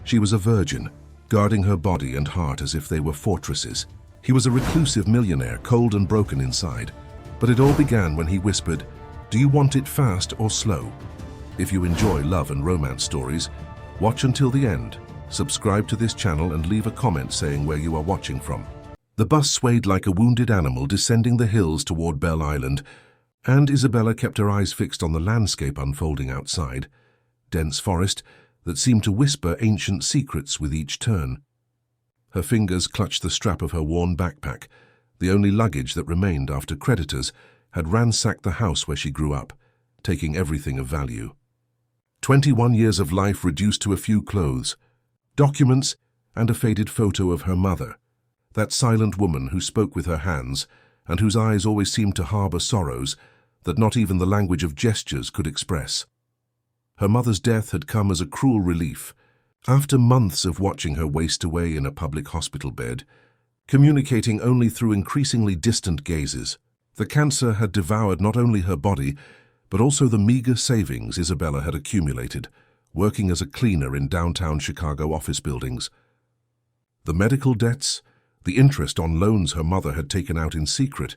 She was a virgin, guarding her body and heart as if they were fortresses. He was a reclusive millionaire, cold and broken inside. But it all began when he whispered, "Do you want it fast or slow?" If you enjoy love and romance stories, watch until the end. Subscribe to this channel and leave a comment saying where you are watching from. The bus swayed like a wounded animal descending the hills toward Belle Island, and Isabella kept her eyes fixed on the landscape unfolding outside. Dense forest that seemed to whisper ancient secrets with each turn. Her fingers clutched the strap of her worn backpack, the only luggage that remained after creditors had ransacked the house where she grew up, taking everything of value. 21 years of life reduced to a few clothes, documents, and a faded photo of her mother, that silent woman who spoke with her hands and whose eyes always seemed to harbor sorrows that not even the language of gestures could express. Her mother's death had come as a cruel relief, after months of watching her waste away in a public hospital bed, communicating only through increasingly distant gazes. The cancer had devoured not only her body, but also the meager savings Isabella had accumulated, working as a cleaner in downtown Chicago office buildings. The medical debts, the interest on loans her mother had taken out in secret,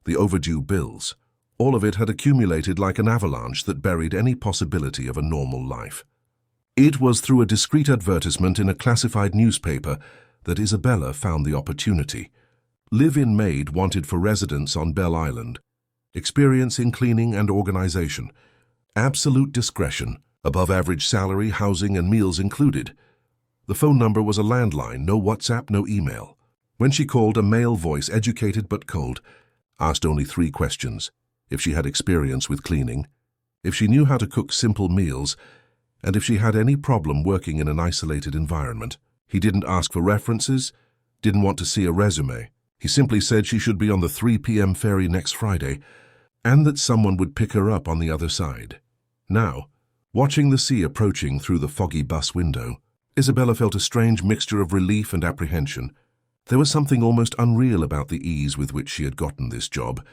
the overdue bills, all of it had accumulated like an avalanche that buried any possibility of a normal life. It was through a discreet advertisement in a classified newspaper that Isabella found the opportunity. Live-in maid wanted for residents on Belle Island. Experience in cleaning and organization. Absolute discretion. Above-average salary, housing, and meals included. The phone number was a landline, no WhatsApp, no email. When she called, a male voice, educated but cold, asked only 3 questions. If she had experience with cleaning, if she knew how to cook simple meals, and if she had any problem working in an isolated environment. He didn't ask for references, didn't want to see a resume. He simply said she should be on the 3 p.m. ferry next Friday, and that someone would pick her up on the other side. Now, watching the sea approaching through the foggy bus window, Isabella felt a strange mixture of relief and apprehension. There was something almost unreal about the ease with which she had gotten this job,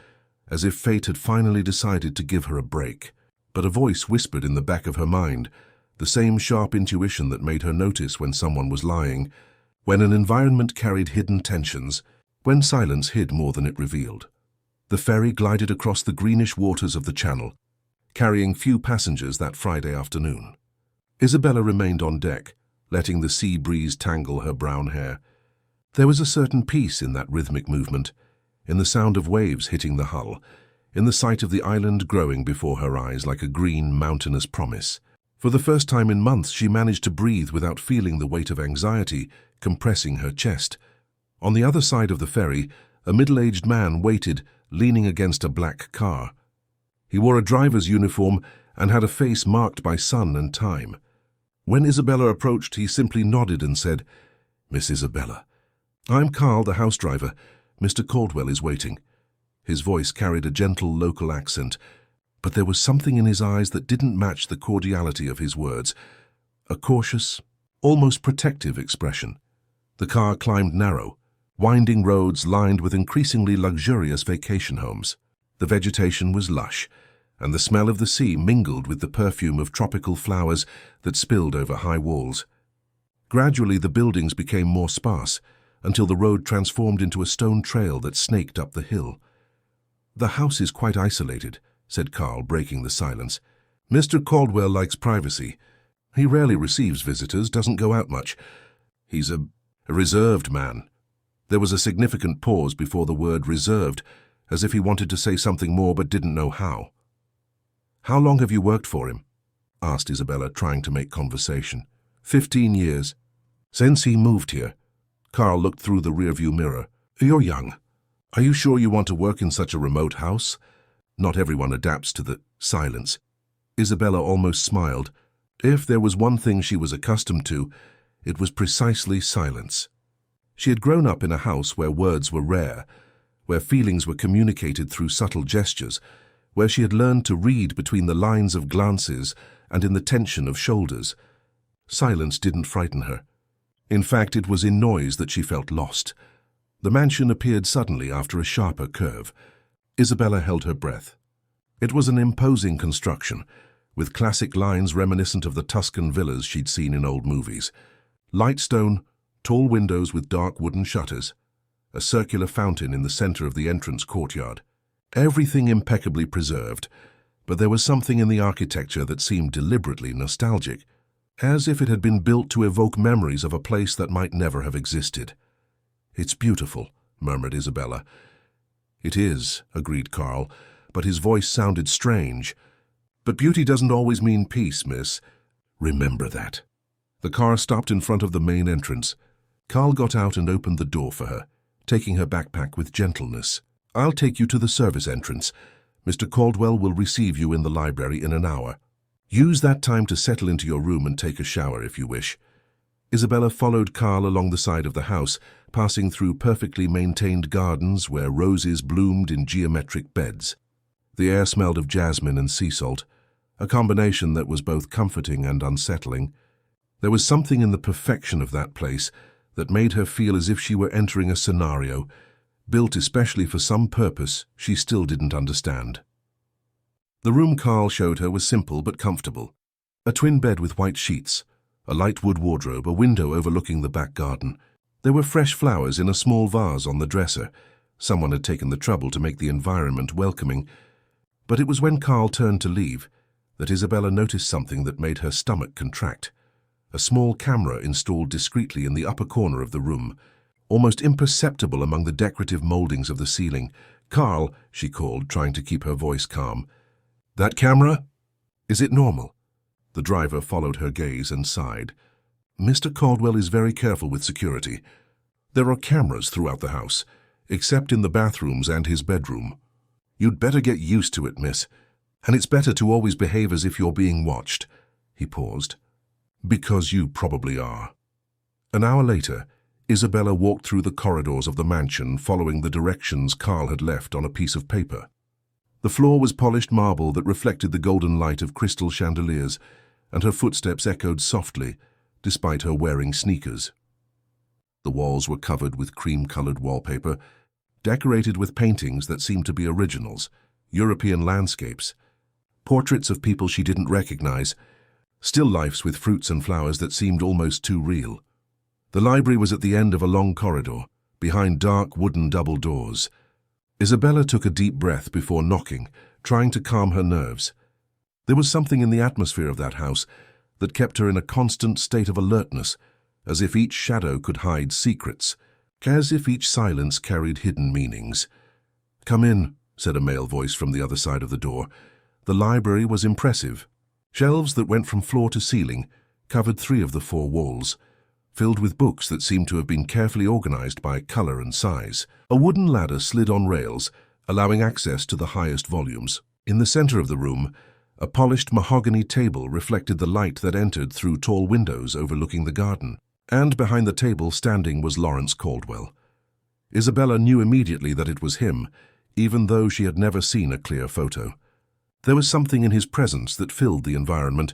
as if fate had finally decided to give her a break. But a voice whispered in the back of her mind, the same sharp intuition that made her notice when someone was lying, when an environment carried hidden tensions, when silence hid more than it revealed. The ferry glided across the greenish waters of the channel, carrying few passengers that Friday afternoon. Isabella remained on deck, letting the sea breeze tangle her brown hair. There was a certain peace in that rhythmic movement, in the sound of waves hitting the hull, in the sight of the island growing before her eyes like a green, mountainous promise. For the first time in months, she managed to breathe without feeling the weight of anxiety compressing her chest. On the other side of the ferry, a middle-aged man waited, leaning against a black car. He wore a driver's uniform and had a face marked by sun and time. When Isabella approached, he simply nodded and said, "Miss Isabella, I'm Carl, the house driver. Mr. Caldwell is waiting." His voice carried a gentle local accent, but there was something in his eyes that didn't match the cordiality of his words, a cautious, almost protective expression. The car climbed narrow, winding roads lined with increasingly luxurious vacation homes. The vegetation was lush, and the smell of the sea mingled with the perfume of tropical flowers that spilled over high walls. Gradually, the buildings became more sparse, until the road transformed into a stone trail that snaked up the hill. "The house is quite isolated," said Carl, breaking the silence. "Mr. Caldwell likes privacy. He rarely receives visitors, doesn't go out much. He's a reserved man." There was a significant pause before the word reserved, as if he wanted to say something more but didn't know how. "How long have you worked for him?" asked Isabella, trying to make conversation. 15 years. Since he moved here." Carl looked through the rearview mirror. "You're young. Are you sure you want to work in such a remote house?" Not everyone adapts to the silence. Isabella almost smiled. If there was one thing she was accustomed to, it was precisely silence. She had grown up in a house where words were rare, where feelings were communicated through subtle gestures, where she had learned to read between the lines of glances and in the tension of shoulders. Silence didn't frighten her. In fact, it was in noise that she felt lost. The mansion appeared suddenly after a sharper curve. Isabella held her breath. It was an imposing construction, with classic lines reminiscent of the Tuscan villas she'd seen in old movies. Light stone, tall windows with dark wooden shutters, a circular fountain in the center of the entrance courtyard. Everything impeccably preserved, but there was something in the architecture that seemed deliberately nostalgic, as if it had been built to evoke memories of a place that might never have existed. "It's beautiful," murmured Isabella. "It is," agreed Carl, but his voice sounded strange. "But beauty doesn't always mean peace, miss. Remember that." The car stopped in front of the main entrance. Carl got out and opened the door for her, taking her backpack with gentleness. "I'll take you to the service entrance. Mr. Caldwell will receive you in the library in an hour. Use that time to settle into your room and take a shower if you wish." Isabella followed Carl along the side of the house, passing through perfectly maintained gardens where roses bloomed in geometric beds. The air smelled of jasmine and sea salt, a combination that was both comforting and unsettling. There was something in the perfection of that place that made her feel as if she were entering a scenario, built especially for some purpose she still didn't understand. The room Carl showed her was simple but comfortable. A twin bed with white sheets, a light wood wardrobe, a window overlooking the back garden. There were fresh flowers in a small vase on the dresser. Someone had taken the trouble to make the environment welcoming. But it was when Carl turned to leave that Isabella noticed something that made her stomach contract. A small camera installed discreetly in the upper corner of the room, almost imperceptible among the decorative moldings of the ceiling. "Carl," she called, trying to keep her voice calm. "That camera? Is it normal?" The driver followed her gaze and sighed. "Mr. Caldwell is very careful with security. There are cameras throughout the house, except in the bathrooms and his bedroom. You'd better get used to it, miss. And it's better to always behave as if you're being watched." He paused. "Because you probably are." An hour later, Isabella walked through the corridors of the mansion following the directions Carl had left on a piece of paper. The floor was polished marble that reflected the golden light of crystal chandeliers, and her footsteps echoed softly, despite her wearing sneakers. The walls were covered with cream-colored wallpaper, decorated with paintings that seemed to be originals, European landscapes, portraits of people she didn't recognize, still lifes with fruits and flowers that seemed almost too real. The library was at the end of a long corridor, behind dark wooden double doors. Isabella took a deep breath before knocking, trying to calm her nerves. There was something in the atmosphere of that house that kept her in a constant state of alertness, as if each shadow could hide secrets, as if each silence carried hidden meanings. "Come in," said a male voice from the other side of the door. The library was impressive. Shelves that went from floor to ceiling covered 3 of the 4 walls, filled with books that seemed to have been carefully organized by color and size. A wooden ladder slid on rails, allowing access to the highest volumes. In the center of the room, a polished mahogany table reflected the light that entered through tall windows overlooking the garden. And behind the table standing was Lawrence Caldwell. Isabella knew immediately that it was him, even though she had never seen a clear photo. There was something in his presence that filled the environment,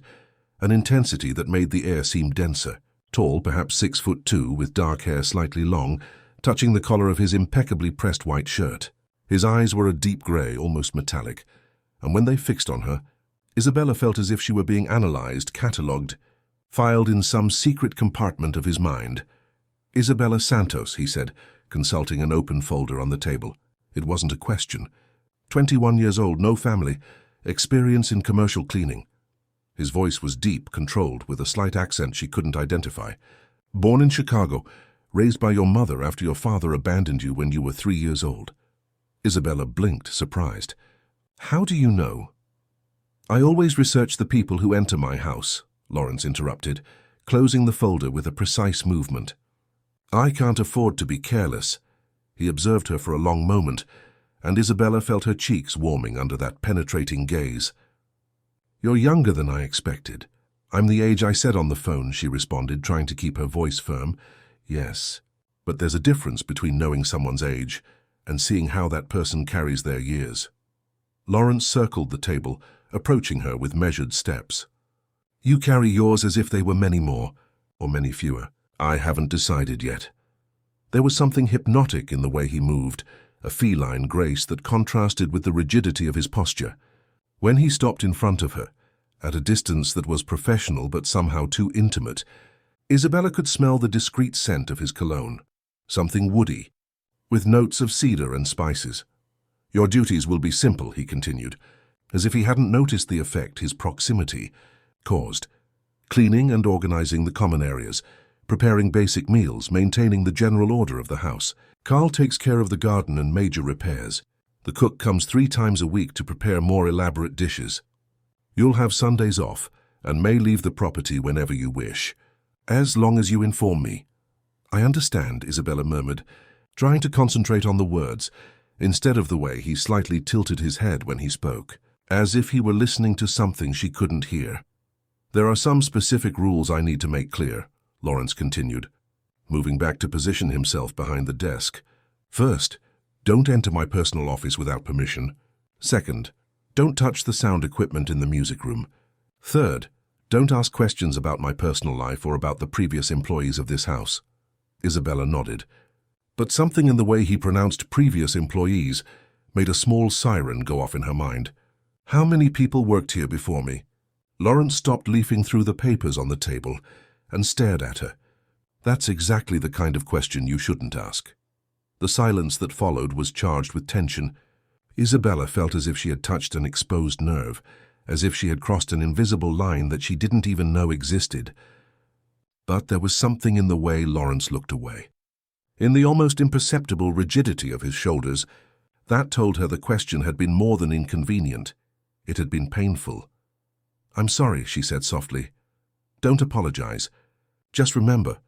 an intensity that made the air seem denser. Tall, perhaps 6'2", with dark hair slightly long, touching the collar of his impeccably pressed white shirt. His eyes were a deep gray, almost metallic, and when they fixed on her, Isabella felt as if she were being analyzed, catalogued, filed in some secret compartment of his mind. "Isabella Santos," he said, consulting an open folder on the table. It wasn't a question. 21 years old, no family, experience in commercial cleaning. His voice was deep, controlled, with a slight accent she couldn't identify. "Born in Chicago, raised by your mother after your father abandoned you when you were 3 years old." Isabella blinked, surprised. "How do you know?" "I always research the people who enter my house," Lawrence interrupted, closing the folder with a precise movement. "I can't afford to be careless." He observed her for a long moment, and Isabella felt her cheeks warming under that penetrating gaze. "You're younger than I expected." "I'm the age I said on the phone," she responded, trying to keep her voice firm. "Yes, but there's a difference between knowing someone's age and seeing how that person carries their years." Lawrence circled the table, approaching her with measured steps. "You carry yours as if they were many more, or many fewer." "I haven't decided yet." There was something hypnotic in the way he moved, a feline grace that contrasted with the rigidity of his posture. When he stopped in front of her, at a distance that was professional but somehow too intimate, Isabella could smell the discreet scent of his cologne, something woody, with notes of cedar and spices. "Your duties will be simple," he continued, as if he hadn't noticed the effect his proximity caused. "Cleaning and organizing the common areas, preparing basic meals, maintaining the general order of the house. Carl takes care of the garden and major repairs. The cook comes 3 times a week to prepare more elaborate dishes. You'll have Sundays off and may leave the property whenever you wish, as long as you inform me." "I understand," Isabella murmured, trying to concentrate on the words, instead of the way he slightly tilted his head when he spoke, as if he were listening to something she couldn't hear. "There are some specific rules I need to make clear," Lawrence continued, moving back to position himself behind the desk. "First, don't enter my personal office without permission. Second, don't touch the sound equipment in the music room. Third, don't ask questions about my personal life or about the previous employees of this house." Isabella nodded, but something in the way he pronounced previous employees made a small siren go off in her mind. "How many people worked here before me?" Lawrence stopped leafing through the papers on the table and stared at her. "That's exactly the kind of question you shouldn't ask." The silence that followed was charged with tension. Isabella felt as if she had touched an exposed nerve, as if she had crossed an invisible line that she didn't even know existed. But there was something in the way Lawrence looked away, in the almost imperceptible rigidity of his shoulders, that told her the question had been more than inconvenient. It had been painful. "I'm sorry," she said softly. "Don't apologize. Just remember."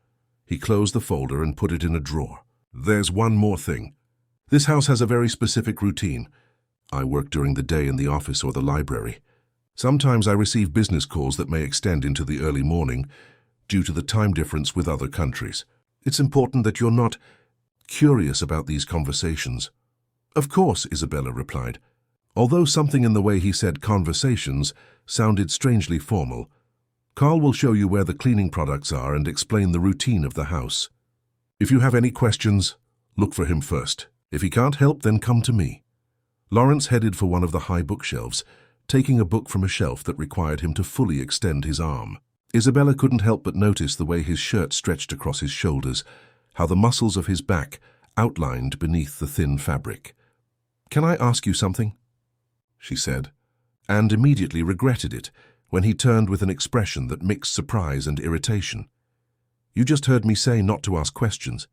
He closed the folder and put it in a drawer. "There's one more thing. This house has a very specific routine. I work during the day in the office or the library. Sometimes I receive business calls that may extend into the early morning due to the time difference with other countries. It's important that you're not curious about these conversations." "Of course," Isabella replied, although something in the way he said conversations sounded strangely formal. "Carl will show you where the cleaning products are and explain the routine of the house. If you have any questions, look for him first. If he can't help, then come to me." Lawrence headed for one of the high bookshelves, taking a book from a shelf that required him to fully extend his arm. Isabella couldn't help but notice the way his shirt stretched across his shoulders, how the muscles of his back outlined beneath the thin fabric. "Can I ask you something?" she said, and immediately regretted it when he turned with an expression that mixed surprise and irritation. "You just heard me say not to ask questions."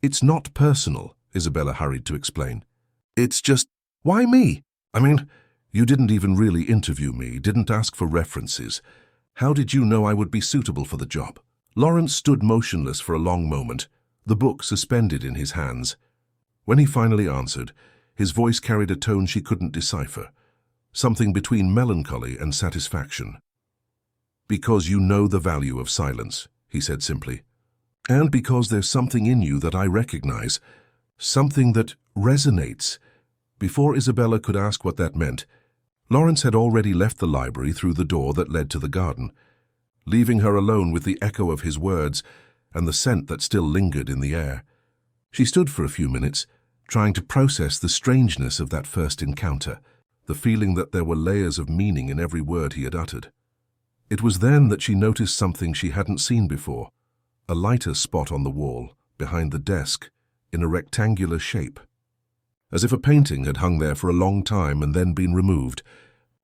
"It's not personal," Isabella hurried to explain. "It's just, why me? I mean, you didn't even really interview me, didn't ask for references. How did you know I would be suitable for the job?" Lawrence stood motionless for a long moment, the book suspended in his hands. When he finally answered, his voice carried a tone she couldn't decipher, something between melancholy and satisfaction. "Because you know the value of silence," he said simply. "And because there's something in you that I recognize, something that resonates." Before Isabella could ask what that meant, Lawrence had already left the library through the door that led to the garden, leaving her alone with the echo of his words and the scent that still lingered in the air. She stood for a few minutes, trying to process the strangeness of that first encounter, the feeling that there were layers of meaning in every word he had uttered. It was then that she noticed something she hadn't seen before, a lighter spot on the wall, behind the desk, in a rectangular shape, as if a painting had hung there for a long time and then been removed,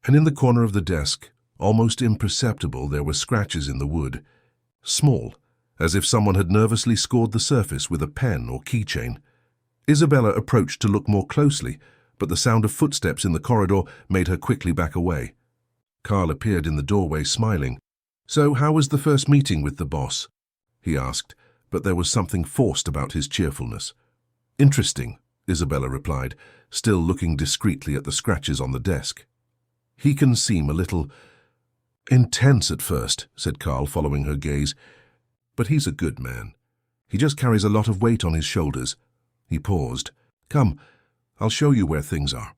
and in the corner of the desk, almost imperceptible, there were scratches in the wood, small, as if someone had nervously scored the surface with a pen or keychain. Isabella approached to look more closely, but the sound of footsteps in the corridor made her quickly back away. Carl appeared in the doorway, smiling. "So how was the first meeting with the boss?" he asked, but there was something forced about his cheerfulness. "Interesting," Isabella replied, still looking discreetly at the scratches on the desk. "He can seem a little intense at first," said Carl, following her gaze. "But he's a good man. He just carries a lot of weight on his shoulders." He paused. "Come, I'll show you where things are."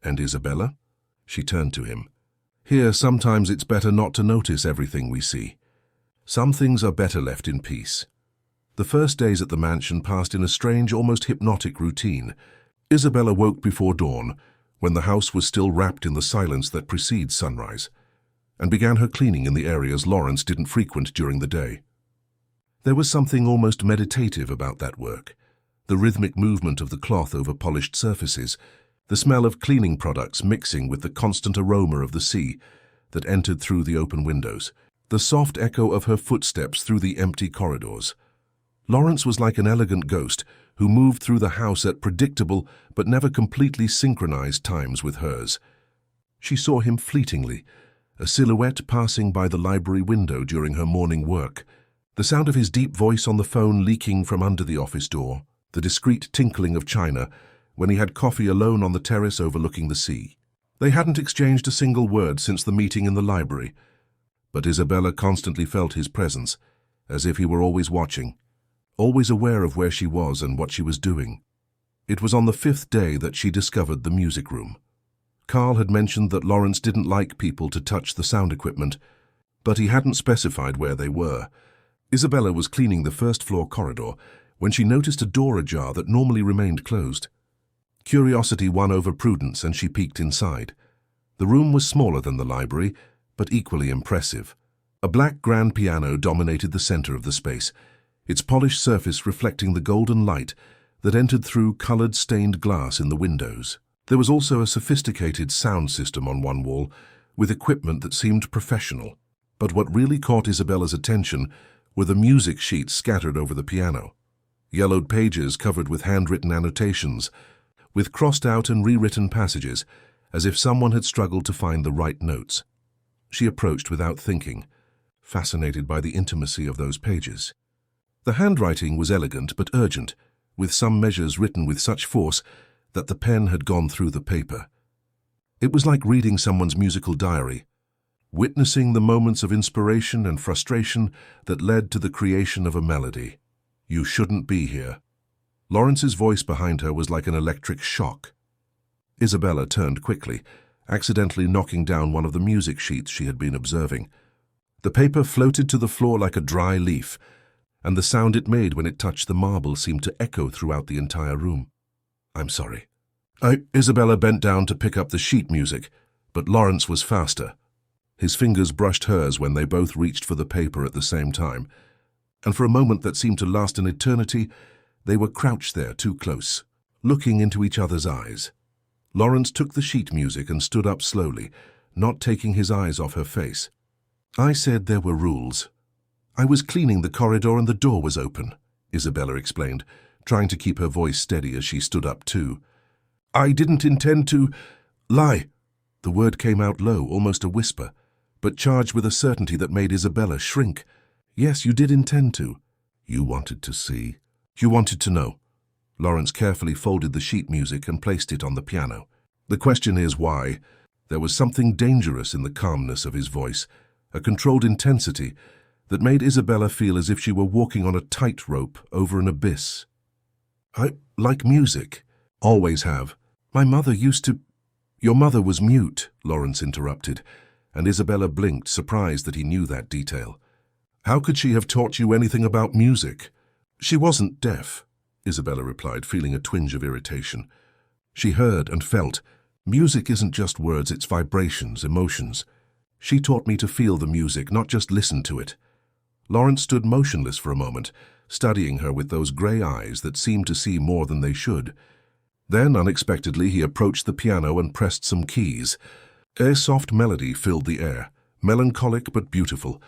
"And Isabella?" She turned to him. "Here, sometimes it's better not to notice everything we see. Some things are better left in peace." The first days at the mansion passed in a strange, almost hypnotic routine. Isabella woke before dawn, when the house was still wrapped in the silence that precedes sunrise, and began her cleaning in the areas Lawrence didn't frequent during the day. There was something almost meditative about that work. The rhythmic movement of the cloth over polished surfaces, the smell of cleaning products mixing with the constant aroma of the sea that entered through the open windows, the soft echo of her footsteps through the empty corridors. Lawrence was like an elegant ghost who moved through the house at predictable but never completely synchronized times with hers. She saw him fleetingly, a silhouette passing by the library window during her morning work, the sound of his deep voice on the phone leaking from under the office door, the discreet tinkling of china when he had coffee alone on the terrace overlooking the sea. They hadn't exchanged a single word since the meeting in the library, but Isabella constantly felt his presence, as if he were always watching, always aware of where she was and what she was doing. It was on the 5th day that she discovered the music room. Carl had mentioned that Lawrence didn't like people to touch the sound equipment, but he hadn't specified where they were. Isabella was cleaning the first-floor corridor when she noticed a door ajar that normally remained closed. Curiosity won over prudence, and she peeked inside. The room was smaller than the library, but equally impressive. A black grand piano dominated the center of the space, its polished surface reflecting the golden light that entered through colored stained glass in the windows. There was also a sophisticated sound system on one wall, with equipment that seemed professional. But what really caught Isabella's attention were the music sheets scattered over the piano. Yellowed pages covered with handwritten annotations, with crossed-out and rewritten passages, as if someone had struggled to find the right notes. She approached without thinking, fascinated by the intimacy of those pages. The handwriting was elegant but urgent, with some measures written with such force that the pen had gone through the paper. It was like reading someone's musical diary, witnessing the moments of inspiration and frustration that led to the creation of a melody. "You shouldn't be here." Lawrence's voice behind her was like an electric shock. Isabella turned quickly, accidentally knocking down one of the music sheets she had been observing. The paper floated to the floor like a dry leaf, and the sound it made when it touched the marble seemed to echo throughout the entire room. "I'm sorry." Isabella bent down to pick up the sheet music, but Lawrence was faster. His fingers brushed hers when they both reached for the paper at the same time, and for a moment that seemed to last an eternity, they were crouched there too close, looking into each other's eyes. Lawrence took the sheet music and stood up slowly, not taking his eyes off her face. "I said there were rules. I was cleaning the corridor and the door was open," Isabella explained, trying to keep her voice steady as she stood up too. "I didn't intend to lie." The word came out low, almost a whisper, but charged with a certainty that made Isabella shrink. "Yes, you did intend to. You wanted to see. You wanted to know." Lawrence carefully folded the sheet music and placed it on the piano. "The question is why?" There was something dangerous in the calmness of his voice, a controlled intensity that made Isabella feel as if she were walking on a tightrope over an abyss. "I like music. Always have. My mother used to—" "Your mother was mute," Lawrence interrupted, and Isabella blinked, surprised that he knew that detail. "How could she have taught you anything about music?" "She wasn't deaf," Isabella replied, feeling a twinge of irritation. "She heard and felt. Music isn't just words, it's vibrations, emotions. She taught me to feel the music, not just listen to it." Lawrence stood motionless for a moment, studying her with those grey eyes that seemed to see more than they should. Then, unexpectedly, he approached the piano and pressed some keys. A soft melody filled the air, melancholic but beautiful,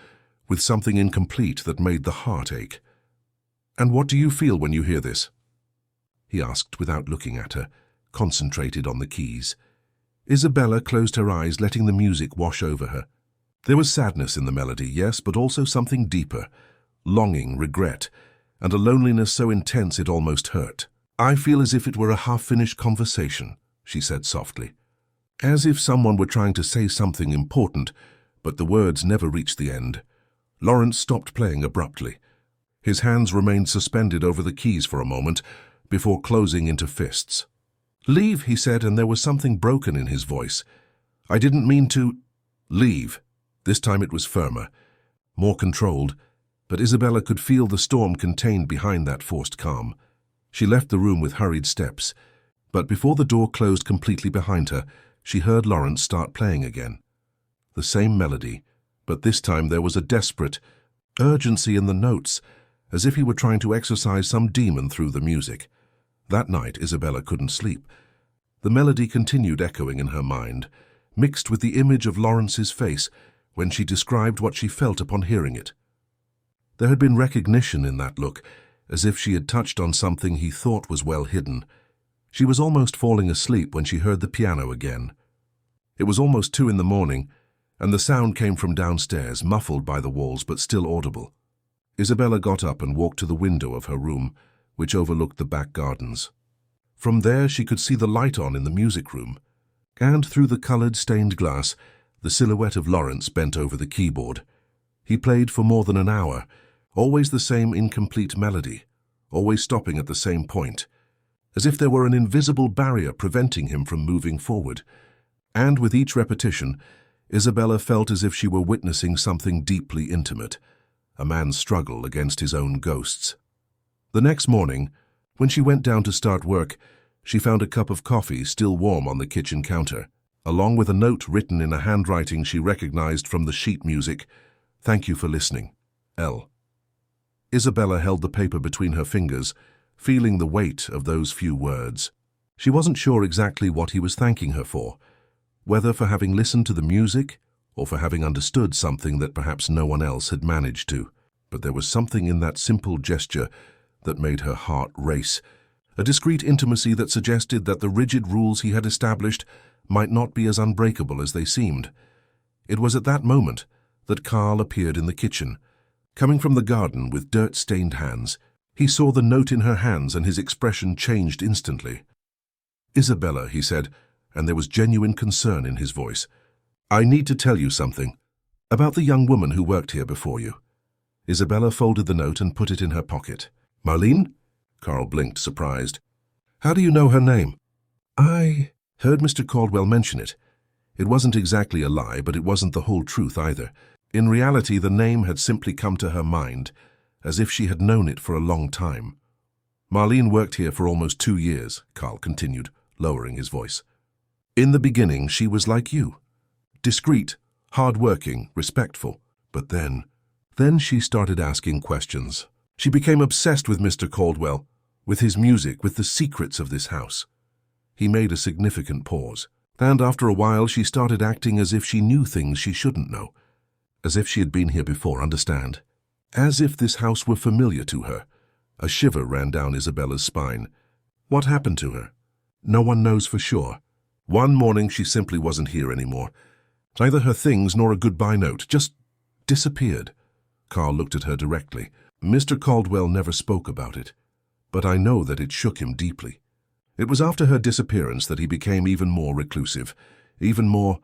with something incomplete that made the heart ache. "And what do you feel when you hear this?" he asked without looking at her, concentrated on the keys. Isabella closed her eyes, letting the music wash over her. There was sadness in the melody, yes, but also something deeper, longing, regret, and a loneliness so intense it almost hurt. "I feel as if it were a half-finished conversation," she said softly. As if someone were trying to say something important, but the words never reached the end. Lawrence stopped playing abruptly. His hands remained suspended over the keys for a moment, before closing into fists. "Leave," he said, and there was something broken in his voice. "I didn't mean to—" "Leave." This time it was firmer, more controlled, but Isabella could feel the storm contained behind that forced calm. She left the room with hurried steps, but before the door closed completely behind her, she heard Lawrence start playing again. The same melody, but this time there was a desperate urgency in the notes, as if he were trying to exorcise some demon through the music. That night, Isabella couldn't sleep. The melody continued echoing in her mind, mixed with the image of Lawrence's face when she described what she felt upon hearing it. There had been recognition in that look, as if she had touched on something he thought was well hidden. She was almost falling asleep when she heard the piano again. It was almost 2 a.m, and the sound came from downstairs, muffled by the walls but still audible. Isabella got up and walked to the window of her room, which overlooked the back gardens. From there she could see the light on in the music room, and through the colored stained glass, the silhouette of Lawrence bent over the keyboard. He played for more than an hour, always the same incomplete melody, always stopping at the same point, as if there were an invisible barrier preventing him from moving forward. And with each repetition, Isabella felt as if she were witnessing something deeply intimate, a man's struggle against his own ghosts. The next morning, when she went down to start work, she found a cup of coffee still warm on the kitchen counter, along with a note written in a handwriting she recognized from the sheet music. "Thank you for listening. L." Isabella held the paper between her fingers, feeling the weight of those few words. She wasn't sure exactly what he was thanking her for, whether for having listened to the music or for having understood something that perhaps no one else had managed to. But there was something in that simple gesture that made her heart race, a discreet intimacy that suggested that the rigid rules he had established might not be as unbreakable as they seemed. It was at that moment that Carl appeared in the kitchen, coming from the garden with dirt-stained hands. He saw the note in her hands and his expression changed instantly. "Isabella," he said, and there was genuine concern in his voice. "I need to tell you something about the young woman who worked here before you." Isabella folded the note and put it in her pocket. "Marlene?" Carl blinked, surprised. "How do you know her name?" "I heard Mr. Caldwell mention it. It wasn't exactly a lie, but it wasn't the whole truth either. In reality, the name had simply come to her mind, as if she had known it for a long time. Marlene worked here for almost 2 years, Carl continued, lowering his voice. In the beginning, she was like you. Discreet, hard-working, respectful. But then she started asking questions. She became obsessed with Mr. Caldwell, with his music, with the secrets of this house." He made a significant pause, and after a while she started acting as if she knew things she shouldn't know, as if she had been here before, understand? As if this house were familiar to her. A shiver ran down Isabella's spine. What happened to her? No one knows for sure. One morning she simply wasn't here anymore. Neither her things nor a goodbye note, just disappeared. Carl looked at her directly. Mr. Caldwell never spoke about it, but I know that it shook him deeply. It was after her disappearance that he became even more reclusive, even more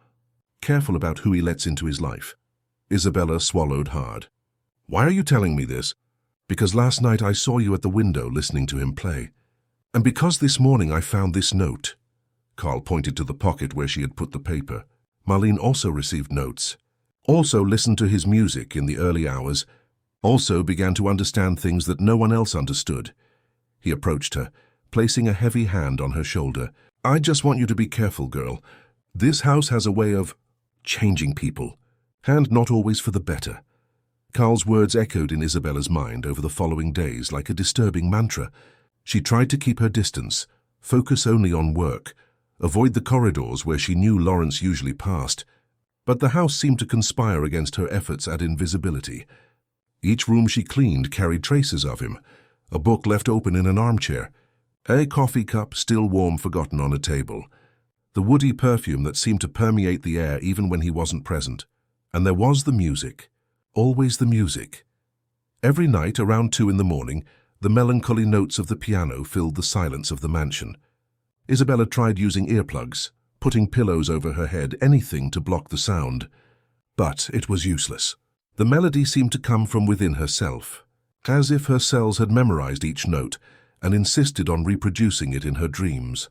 careful about who he lets into his life. Isabella swallowed hard. "Why are you telling me this?" "Because last night I saw you at the window listening to him play. And because this morning I found this note." Carl pointed to the pocket where she had put the paper. Marlene also received notes, also listened to his music in the early hours, also began to understand things that no one else understood. He approached her, placing a heavy hand on her shoulder. "I just want you to be careful, girl. This house has a way of changing people, and not always for the better." Carl's words echoed in Isabella's mind over the following days like a disturbing mantra. She tried to keep her distance, focus only on work, avoid the corridors where she knew Lawrence usually passed. But the house seemed to conspire against her efforts at invisibility. Each room she cleaned carried traces of him, a book left open in an armchair, a coffee cup still warm forgotten on a table, the woody perfume that seemed to permeate the air even when he wasn't present. And there was the music, always the music. Every night around 2 a.m, the melancholy notes of the piano filled the silence of the mansion. Isabella tried using earplugs, putting pillows over her head, anything to block the sound. But it was useless. The melody seemed to come from within herself, as if her cells had memorized each note and insisted on reproducing it in her dreams.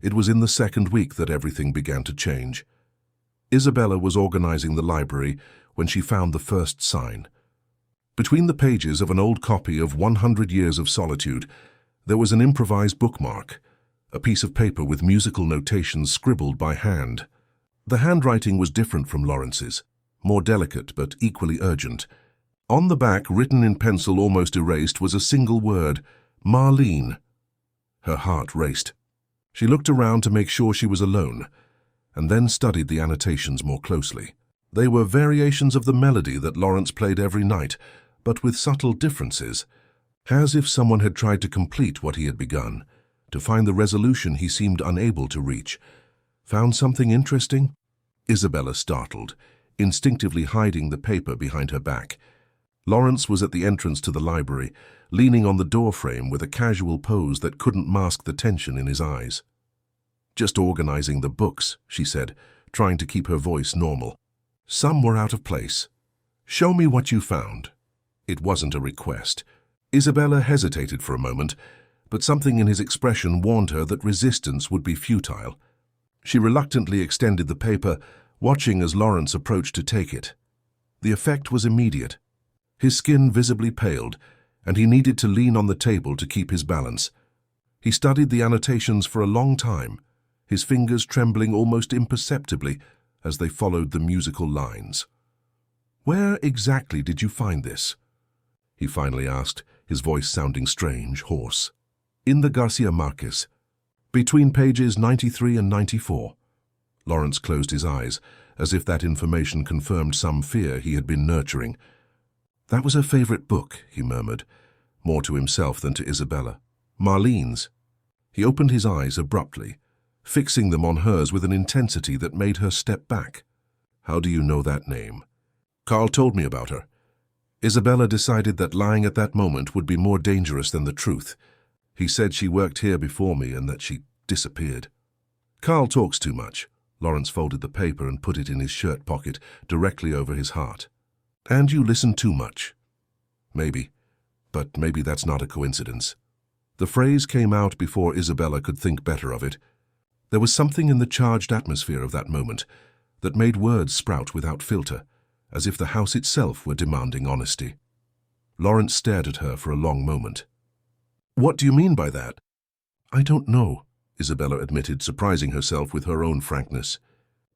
It was in the second week that everything began to change. Isabella was organizing the library when she found the first sign. Between the pages of an old copy of 100 Years of Solitude, there was an improvised bookmark, a piece of paper with musical notations scribbled by hand. The handwriting was different from Lawrence's, more delicate but equally urgent. On the back, written in pencil almost erased, was a single word, Marlene. Her heart raced. She looked around to make sure she was alone, and then studied the annotations more closely. They were variations of the melody that Lawrence played every night, but with subtle differences, as if someone had tried to complete what he had begun, to find the resolution he seemed unable to reach. Found something interesting? Isabella startled, instinctively hiding the paper behind her back. Lawrence was at the entrance to the library, leaning on the doorframe with a casual pose that couldn't mask the tension in his eyes. "Just organizing the books," she said, trying to keep her voice normal. "Some were out of place. Show me what you found." It wasn't a request. Isabella hesitated for a moment, but something in his expression warned her that resistance would be futile. She reluctantly extended the paper, watching as Lawrence approached to take it. The effect was immediate. His skin visibly paled, and he needed to lean on the table to keep his balance. He studied the annotations for a long time, his fingers trembling almost imperceptibly as they followed the musical lines. "Where exactly did you find this?" he finally asked, his voice sounding strange, hoarse. "In the Garcia Marquez, between pages 93 and 94. Lawrence closed his eyes, as if that information confirmed some fear he had been nurturing. "That was her favorite book," he murmured, more to himself than to Isabella. "Marlene's." He opened his eyes abruptly, fixing them on hers with an intensity that made her step back. "How do you know that name?" "Carl told me about her." Isabella decided that lying at that moment would be more dangerous than the truth. "He said she worked here before me and that she disappeared." "Carl talks too much." Lawrence folded the paper and put it in his shirt pocket, directly over his heart. "And you listen too much." "Maybe. But maybe that's not a coincidence." The phrase came out before Isabella could think better of it. There was something in the charged atmosphere of that moment that made words sprout without filter, as if the house itself were demanding honesty. Lawrence stared at her for a long moment. "What do you mean by that?" "I don't know," Isabella admitted, surprising herself with her own frankness.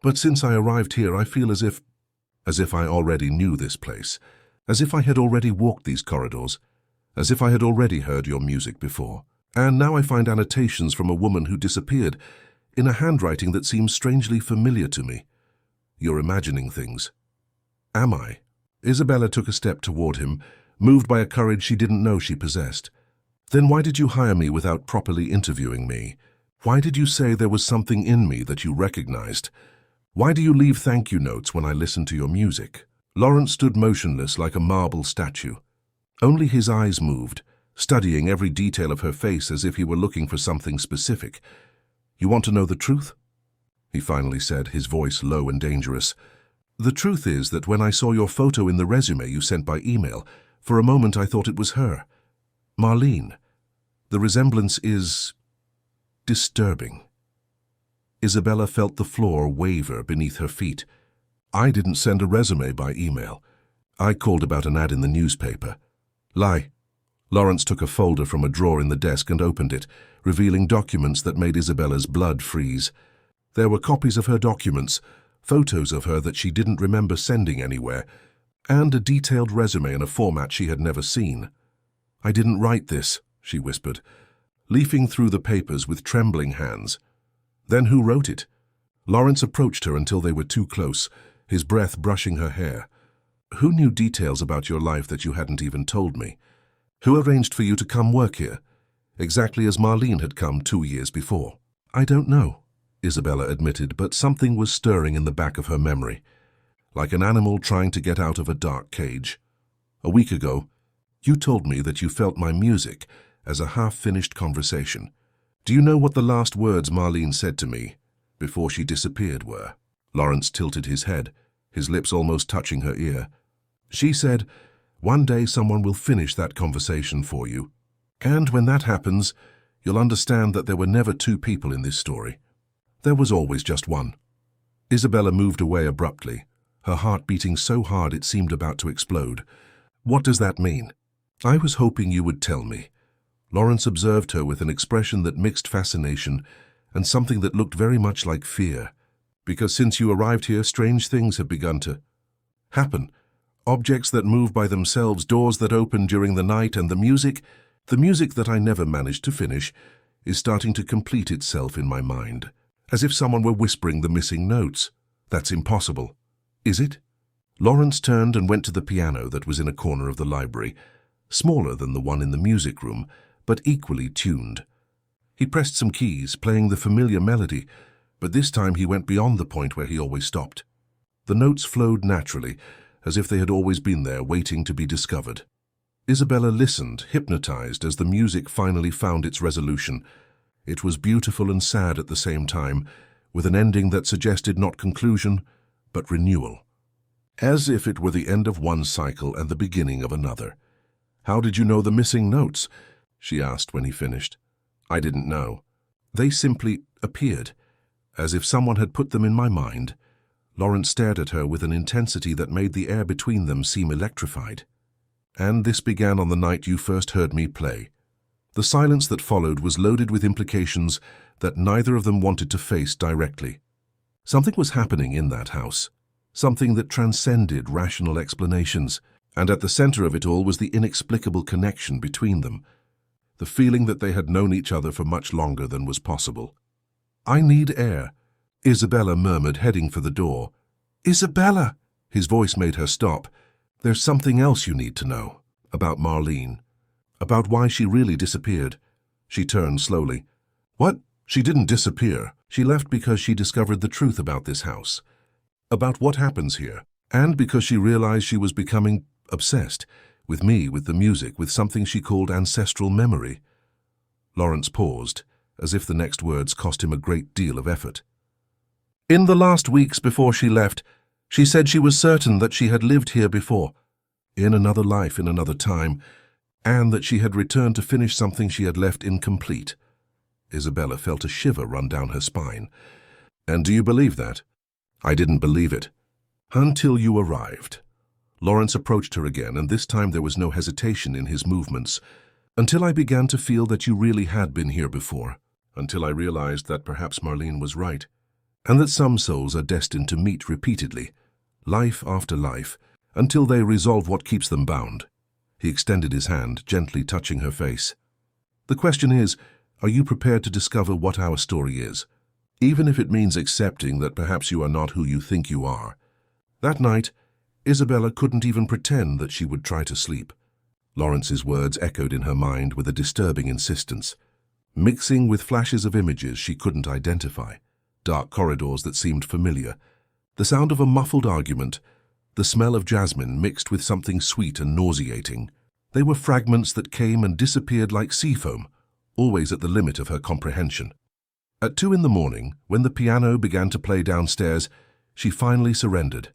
"But since I arrived here, I feel as if I already knew this place, as if I had already walked these corridors, as if I had already heard your music before. And now I find annotations from a woman who disappeared, in a handwriting that seems strangely familiar to me. You're imagining things." "Am I?" Isabella took a step toward him, moved by a courage she didn't know she possessed. "Then why did you hire me without properly interviewing me? Why did you say there was something in me that you recognized? Why do you leave thank you notes when I listen to your music?" Lawrence stood motionless like a marble statue. Only his eyes moved, studying every detail of her face as if he were looking for something specific. "You want to know the truth?" he finally said, his voice low and dangerous. "The truth is that when I saw your photo in the resume you sent by email, for a moment I thought it was her. Marlene. The resemblance is disturbing." Isabella felt the floor waver beneath her feet. "I didn't send a resume by email. I called about an ad in the newspaper." "Lie." Lawrence took a folder from a drawer in the desk and opened it, revealing documents that made Isabella's blood freeze. There were copies of her documents, photos of her that she didn't remember sending anywhere, and a detailed resume in a format she had never seen. "I didn't write this," she whispered, leafing through the papers with trembling hands. "Then who wrote it?" Lawrence approached her until they were too close, his breath brushing her hair. "Who knew details about your life that you hadn't even told me? Who arranged for you to come work here, exactly as Marlene had come 2 years before?" "I don't know," Isabella admitted, but something was stirring in the back of her memory, like an animal trying to get out of a dark cage. "A week ago, you told me that you felt my music as a half-finished conversation. Do you know what the last words Marlene said to me before she disappeared were?" Lawrence tilted his head, his lips almost touching her ear. "She said, 'One day someone will finish that conversation for you. And when that happens, you'll understand that there were never two people in this story. There was always just one.'" Isabella moved away abruptly, her heart beating so hard it seemed about to explode. "What does that mean?" "I was hoping you would tell me." Lawrence observed her with an expression that mixed fascination and something that looked very much like fear. "Because since you arrived here, strange things have begun to happen. Objects that move by themselves, doors that open during the night, and the music that I never managed to finish, is starting to complete itself in my mind, as if someone were whispering the missing notes. That's impossible. Is it? Lawrence turned and went to the piano that was in a corner of the library, smaller than the one in the music room, but equally tuned. He pressed some keys, playing the familiar melody, but this time he went beyond the point where he always stopped. The notes flowed naturally, as if they had always been there, waiting to be discovered. Isabella listened, hypnotized, as the music finally found its resolution. It was beautiful and sad at the same time, with an ending that suggested not conclusion, but renewal. As if it were the end of one cycle and the beginning of another. "How did you know the missing notes?" she asked when he finished. "I didn't know. They simply appeared, as if someone had put them in my mind." Lawrence stared at her with an intensity that made the air between them seem electrified. "And this began on the night you first heard me play." The silence that followed was loaded with implications that neither of them wanted to face directly. Something was happening in that house, something that transcended rational explanations, and at the center of it all was the inexplicable connection between them, the feeling that they had known each other for much longer than was possible. "I need air," Isabella murmured, heading for the door. "Isabella!" His voice made her stop. "There's something else you need to know. About Marlene. About why she really disappeared." She turned slowly. "What? She didn't disappear. She left because she discovered the truth about this house. About what happens here. And because she realized she was becoming obsessed. With me, with the music, with something she called ancestral memory." Lawrence paused, as if the next words cost him a great deal of effort. "In the last weeks before she left, she said she was certain that she had lived here before, in another life, in another time, and that she had returned to finish something she had left incomplete." Isabella felt a shiver run down her spine. "And do you believe that?" "I didn't believe it. Until you arrived." Lawrence approached her again, and this time there was no hesitation in his movements. "Until I began to feel that you really had been here before. Until I realized that perhaps Marlene was right, and that some souls are destined to meet repeatedly, life after life, until they resolve what keeps them bound." He extended his hand, gently touching her face. "The question is, are you prepared to discover what our story is? Even if it means accepting that perhaps you are not who you think you are." That night, Isabella couldn't even pretend that she would try to sleep. Lawrence's words echoed in her mind with a disturbing insistence, mixing with flashes of images she couldn't identify, dark corridors that seemed familiar, the sound of a muffled argument, the smell of jasmine mixed with something sweet and nauseating. They were fragments that came and disappeared like sea foam, always at the limit of her comprehension. At 2 in the morning, when the piano began to play downstairs, she finally surrendered.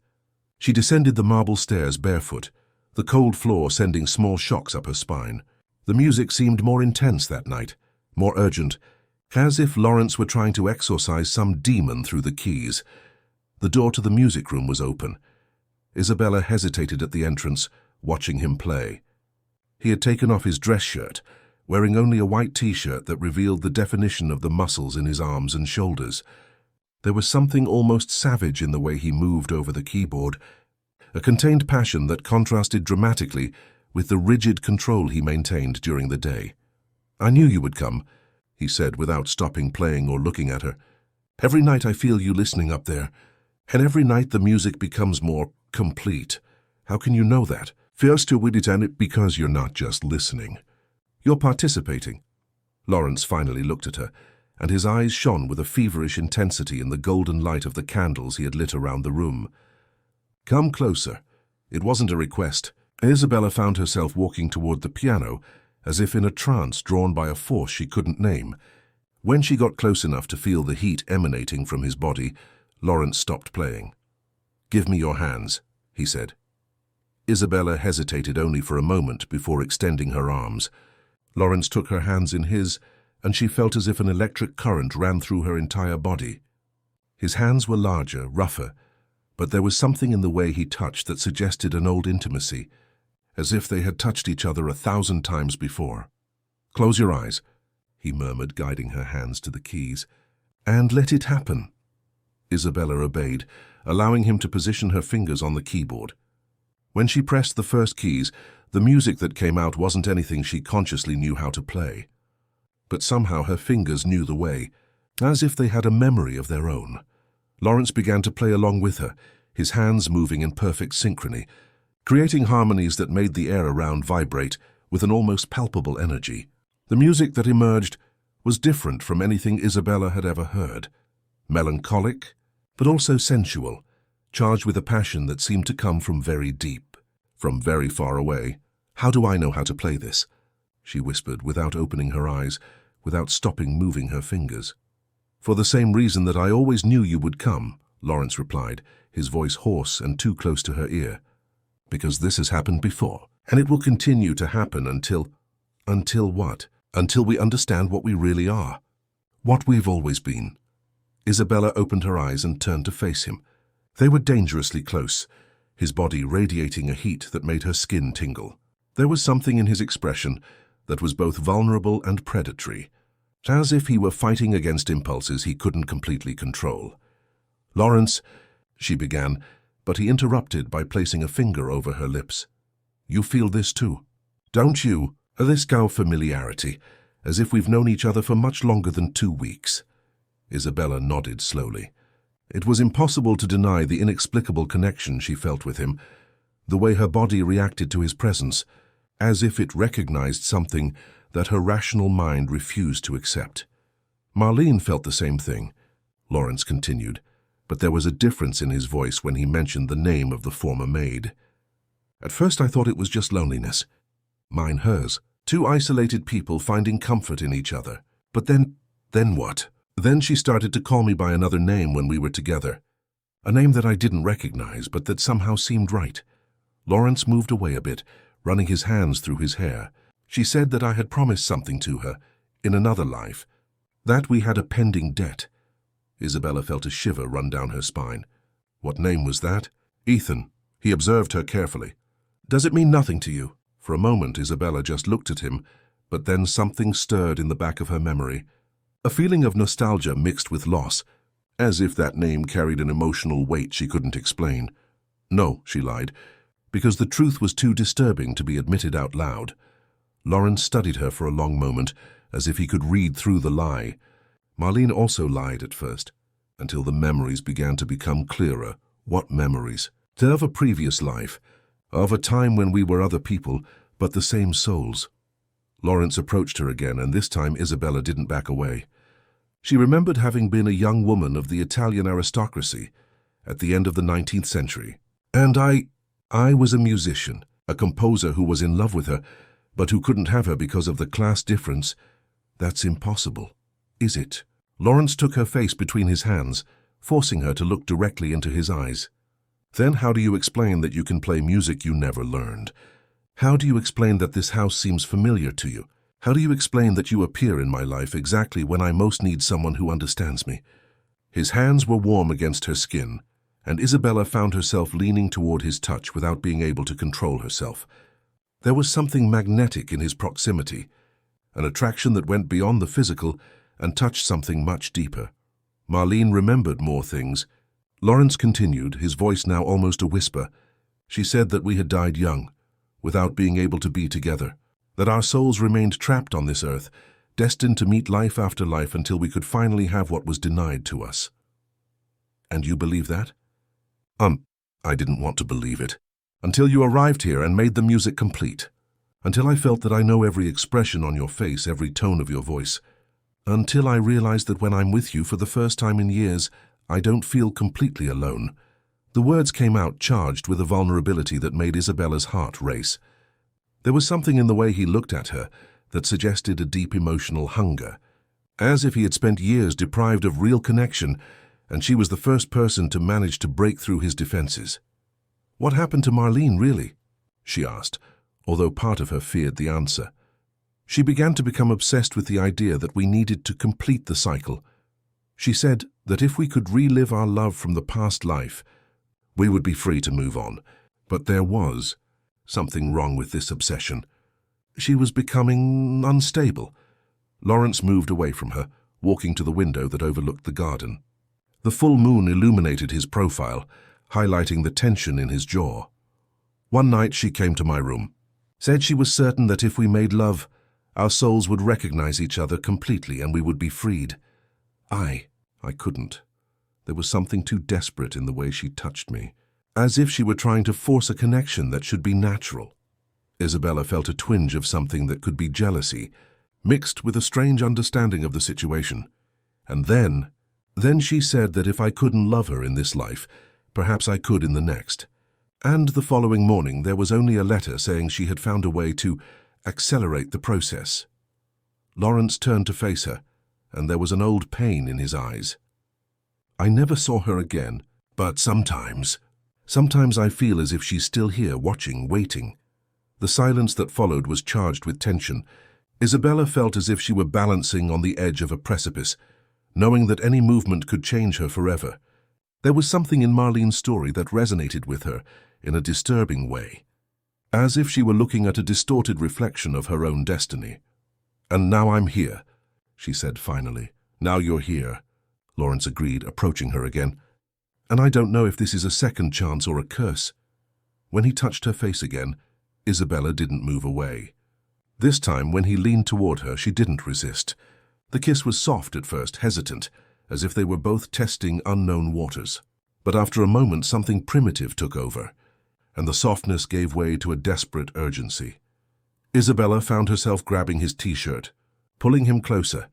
She descended the marble stairs barefoot, the cold floor sending small shocks up her spine. The music seemed more intense that night, more urgent, as if Lawrence were trying to exorcise some demon through the keys. The door to the music room was open. Isabella hesitated at the entrance, watching him play. He had taken off his dress shirt, wearing only a white t-shirt that revealed the definition of the muscles in his arms and shoulders. There was something almost savage in the way he moved over the keyboard, a contained passion that contrasted dramatically with the rigid control he maintained during the day. "I knew you would come," he said without stopping playing or looking at her. "Every night I feel you listening up there, and every night the music becomes more complete." "How can you know that?" "First you with it, and it because you're not just listening. You're participating." Lawrence finally looked at her, and his eyes shone with a feverish intensity in the golden light of the candles he had lit around the room. "Come closer." It wasn't a request. Isabella found herself walking toward the piano, as if in a trance drawn by a force she couldn't name. When she got close enough to feel the heat emanating from his body, Lawrence stopped playing. "Give me your hands," he said. Isabella hesitated only for a moment before extending her arms. Lawrence took her hands in his, and she felt as if an electric current ran through her entire body. His hands were larger, rougher, but there was something in the way he touched that suggested an old intimacy, as if they had touched each other 1,000 times before. "Close your eyes," he murmured, guiding her hands to the keys. "And let it happen." Isabella obeyed, allowing him to position her fingers on the keyboard. When she pressed the first keys, the music that came out wasn't anything she consciously knew how to play. But somehow her fingers knew the way, as if they had a memory of their own. Lawrence began to play along with her, his hands moving in perfect synchrony, creating harmonies that made the air around vibrate with an almost palpable energy. The music that emerged was different from anything Isabella had ever heard. Melancholic, but also sensual, charged with a passion that seemed to come from very deep, from very far away. "How do I know how to play this?" she whispered, without opening her eyes, without stopping moving her fingers. "For the same reason that I always knew you would come," Lawrence replied, his voice hoarse and too close to her ear. "Because this has happened before, and it will continue to happen until what? Until we understand what we really are. What we've always been." Isabella opened her eyes and turned to face him. They were dangerously close, his body radiating a heat that made her skin tingle. There was something in his expression that was both vulnerable and predatory, as if he were fighting against impulses he couldn't completely control. "Lawrence," she began, but he interrupted by placing a finger over her lips. "You feel this too, don't you? This cow familiarity, as if we've known each other for much longer than 2 weeks." Isabella nodded slowly. It was impossible to deny the inexplicable connection she felt with him, the way her body reacted to his presence, as if it recognized something that her rational mind refused to accept. "Marlene felt the same thing," Lawrence continued, but there was a difference in his voice when he mentioned the name of the former maid. "At first I thought it was just loneliness. Mine, hers. 2 isolated people finding comfort in each other. But then what? Then she started to call me by another name when we were together. A name that I didn't recognize, but that somehow seemed right." Lawrence moved away a bit, running his hands through his hair. "She said that I had promised something to her, in another life, that we had a pending debt." Isabella felt a shiver run down her spine. "What name was that?" "Ethan." He observed her carefully. "Does it mean nothing to you?" For a moment, Isabella just looked at him, but then something stirred in the back of her memory. A feeling of nostalgia mixed with loss, as if that name carried an emotional weight she couldn't explain. "No," she lied, because the truth was too disturbing to be admitted out loud. Lawrence studied her for a long moment, as if he could read through the lie. Marlene also lied at first, until the memories began to become clearer. What memories? Of a previous life, of a time when we were other people, but the same souls. Lawrence approached her again, and this time Isabella didn't back away. She remembered having been a young woman of the Italian aristocracy at the end of the 19th century. "And I was a musician, a composer who was in love with her, but who couldn't have her because of the class difference. That's impossible, is it?" Lawrence took her face between his hands, forcing her to look directly into his eyes. "Then how do you explain that you can play music you never learned? How do you explain that this house seems familiar to you? How do you explain that you appear in my life exactly when I most need someone who understands me?" His hands were warm against her skin, and Isabella found herself leaning toward his touch without being able to control herself. There was something magnetic in his proximity, an attraction that went beyond the physical and touched something much deeper. Marlene remembered more things. Lawrence continued, his voice now almost a whisper. "She said that we had died young, without being able to be together, that our souls remained trapped on this earth, destined to meet life after life until we could finally have what was denied to us." "And you believe that?" I didn't want to believe it, until you arrived here and made the music complete, until I felt that I know every expression on your face, every tone of your voice, until I realized that when I'm with you for the first time in years, I don't feel completely alone." The words came out charged with a vulnerability that made Isabella's heart race. There was something in the way he looked at her that suggested a deep emotional hunger, as if he had spent years deprived of real connection, and she was the first person to manage to break through his defenses. "What happened to Marlene, really?" she asked, although part of her feared the answer. She began to become obsessed with the idea that we needed to complete the cycle. She said that if we could relive our love from the past life, we would be free to move on. But there was something wrong with this obsession. She was becoming unstable. Lawrence moved away from her, walking to the window that overlooked the garden. The full moon illuminated his profile, highlighting the tension in his jaw. One night she came to my room, said she was certain that if we made love, our souls would recognize each other completely and we would be freed. I couldn't. There was something too desperate in the way she touched me, as if she were trying to force a connection that should be natural. Isabella felt a twinge of something that could be jealousy, mixed with a strange understanding of the situation. And then she said that if I couldn't love her in this life, perhaps I could in the next. And the following morning there was only a letter saying she had found a way to accelerate the process. Lawrence turned to face her, and there was an old pain in his eyes. I never saw her again, but sometimes I feel as if she's still here, watching, waiting. The silence that followed was charged with tension. Isabella felt as if she were balancing on the edge of a precipice, knowing that any movement could change her forever. There was something in Marlene's story that resonated with her in a disturbing way, as if she were looking at a distorted reflection of her own destiny. "And now I'm here," she said finally. "Now you're here," Lawrence agreed, approaching her again. "And I don't know if this is a second chance or a curse." When he touched her face again, Isabella didn't move away. This time, when he leaned toward her, she didn't resist. The kiss was soft at first, hesitant, as if they were both testing unknown waters. But after a moment, something primitive took over, and the softness gave way to a desperate urgency. Isabella found herself grabbing his t-shirt, pulling him closer,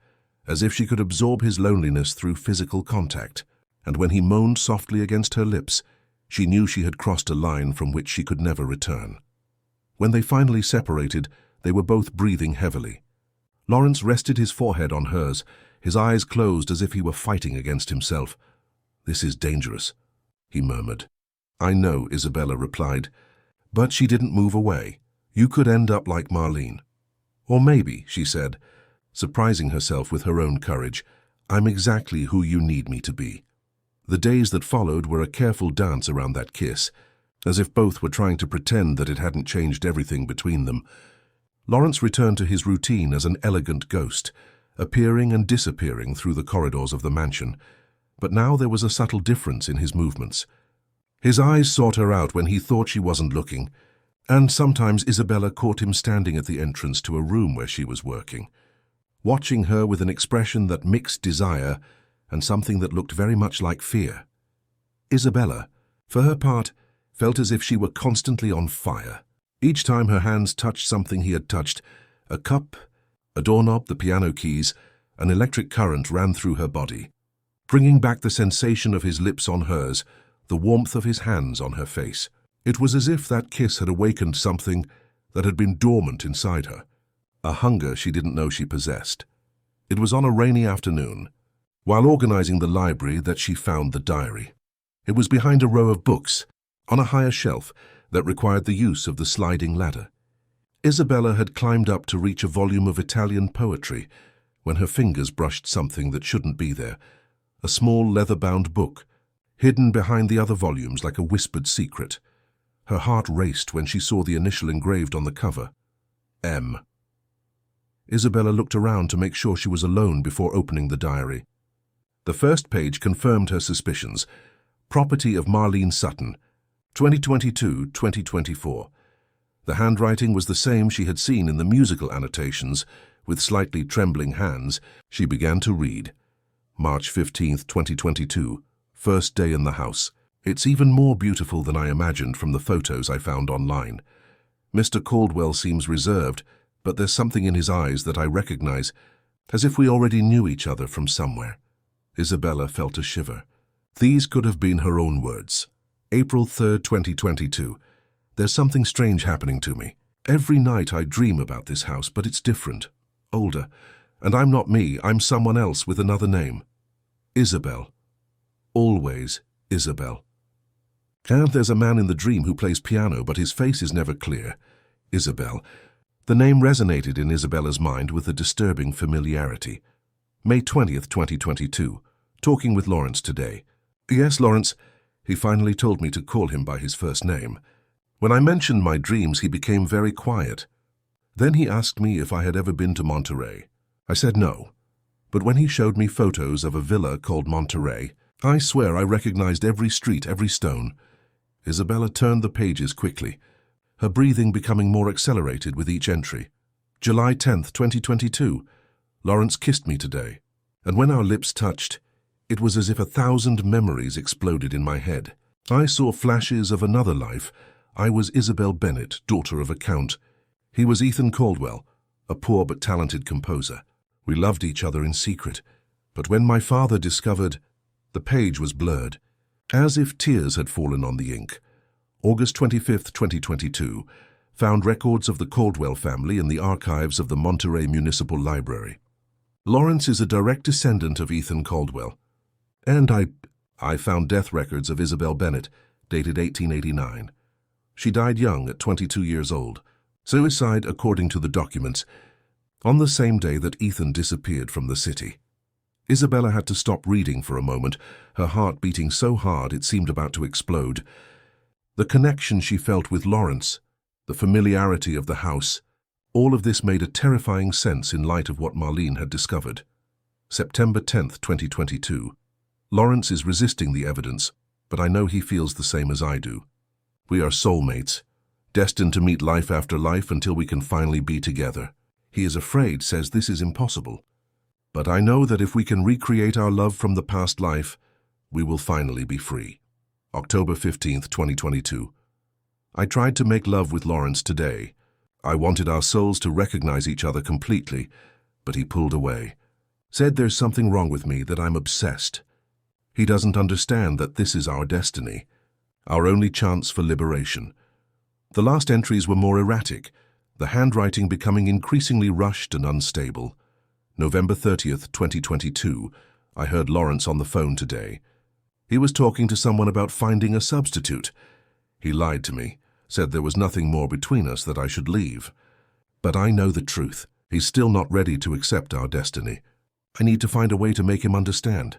as if she could absorb his loneliness through physical contact. And when he moaned softly against her lips, she knew she had crossed a line from which she could never return. When they finally separated, they were both breathing heavily. Lawrence rested his forehead on hers, his eyes closed as if he were fighting against himself. "This is dangerous," he murmured. "I know," Isabella replied, but she didn't move away. "You could end up like Marlene." "Or maybe," she said, surprising herself with her own courage, "I'm exactly who you need me to be." The days that followed were a careful dance around that kiss, as if both were trying to pretend that it hadn't changed everything between them. Lawrence returned to his routine as an elegant ghost, appearing and disappearing through the corridors of the mansion. But now there was a subtle difference in his movements. His eyes sought her out when he thought she wasn't looking, and sometimes Isabella caught him standing at the entrance to a room where she was working, watching her with an expression that mixed desire and something that looked very much like fear. Isabella, for her part, felt as if she were constantly on fire. Each time her hands touched something he had touched, a cup, a doorknob, the piano keys, an electric current ran through her body, bringing back the sensation of his lips on hers, the warmth of his hands on her face. It was as if that kiss had awakened something that had been dormant inside her, a hunger she didn't know she possessed. It was on a rainy afternoon, while organizing the library, that she found the diary. It was behind a row of books, on a higher shelf that required the use of the sliding ladder. Isabella had climbed up to reach a volume of Italian poetry when her fingers brushed something that shouldn't be there, a small leather-bound book, hidden behind the other volumes like a whispered secret. Her heart raced when she saw the initial engraved on the cover, M. Isabella looked around to make sure she was alone before opening the diary. The first page confirmed her suspicions. Property of Marlene Sutton, 2022-2024. The handwriting was the same she had seen in the musical annotations. With slightly trembling hands, she began to read. March 15, 2022. First day in the house. It's even more beautiful than I imagined from the photos I found online. Mr. Caldwell seems reserved, but there's something in his eyes that I recognize, as if we already knew each other from somewhere. Isabella felt a shiver. These could have been her own words. April 3, 2022. There's something strange happening to me. Every night I dream about this house, but it's different, older, and I'm not me, I'm someone else with another name. Isabel. Always Isabel. And there's a man in the dream who plays piano, but his face is never clear. Isabel. The name resonated in Isabella's mind with a disturbing familiarity. May 20th, 2022. Talking with Lawrence today. Yes, Lawrence. He finally told me to call him by his first name. When I mentioned my dreams, he became very quiet. Then he asked me if I had ever been to Monterey. I said no. But when he showed me photos of a villa called Monterey, I swear I recognized every street, every stone. Isabella turned the pages quickly, her breathing becoming more accelerated with each entry. July 10th, 2022. Lawrence kissed me today, and when our lips touched, it was as if 1,000 memories exploded in my head. I saw flashes of another life. I was Isabel Bennett, daughter of a count. He was Ethan Caldwell, a poor but talented composer. We loved each other in secret, but when my father discovered, the page was blurred, as if tears had fallen on the ink. August 25th, 2022, found records of the Caldwell family in the archives of the Monterey Municipal Library. Lawrence is a direct descendant of Ethan Caldwell, and I found death records of Isabel Bennett, dated 1889. She died young at 22 years old, suicide according to the documents, on the same day that Ethan disappeared from the city. Isabella had to stop reading for a moment, her heart beating so hard it seemed about to explode. The connection she felt with Lawrence, the familiarity of the house, all of this made a terrifying sense in light of what Marlene had discovered. September 10th, 2022. Lawrence is resisting the evidence, but I know he feels the same as I do. We are soulmates, destined to meet life after life until we can finally be together. He is afraid, says this is impossible. But I know that if we can recreate our love from the past life, we will finally be free. October 15th, 2022. I tried to make love with Lawrence today. I wanted our souls to recognize each other completely, but he pulled away. Said there's something wrong with me, that I'm obsessed. He doesn't understand that this is our destiny, our only chance for liberation. The last entries were more erratic, the handwriting becoming increasingly rushed and unstable. November 30th, 2022, I heard Lawrence on the phone today. He was talking to someone about finding a substitute. He lied to me, said there was nothing more between us, that I should leave. But I know the truth. He's still not ready to accept our destiny. I need to find a way to make him understand.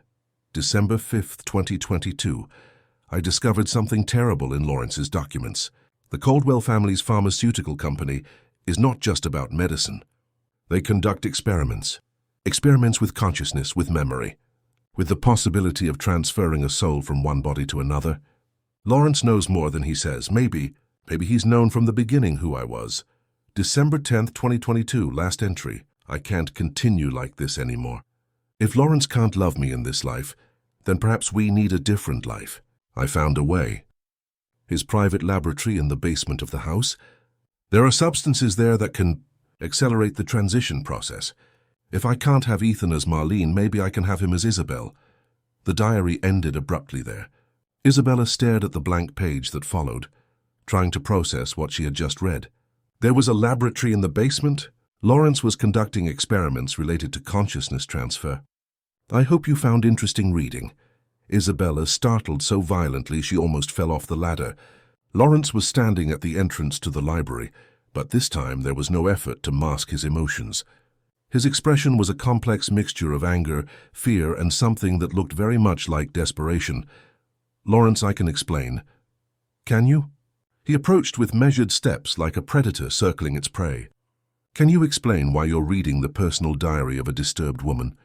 December 5th, 2022, I discovered something terrible in Lawrence's documents. The Caldwell family's pharmaceutical company is not just about medicine. They conduct experiments. Experiments with consciousness, with memory, with the possibility of transferring a soul from one body to another. Lawrence knows more than he says. Maybe he's known from the beginning who I was. December 10th, 2022, last entry. I can't continue like this anymore. If Lawrence can't love me in this life, then perhaps we need a different life. I found a way. His private laboratory in the basement of the house. There are substances there that can accelerate the transition process. If I can't have Ethan as Marlene, maybe I can have him as Isabel. The diary ended abruptly there. Isabella stared at the blank page that followed, trying to process what she had just read. There was a laboratory in the basement. Lawrence was conducting experiments related to consciousness transfer. I hope you found interesting reading. Isabella startled so violently she almost fell off the ladder. Lawrence was standing at the entrance to the library, but this time there was no effort to mask his emotions. His expression was a complex mixture of anger, fear, and something that looked very much like desperation. Lawrence, I can explain. Can you? He approached with measured steps like a predator circling its prey. Can you explain why you're reading the personal diary of a disturbed woman?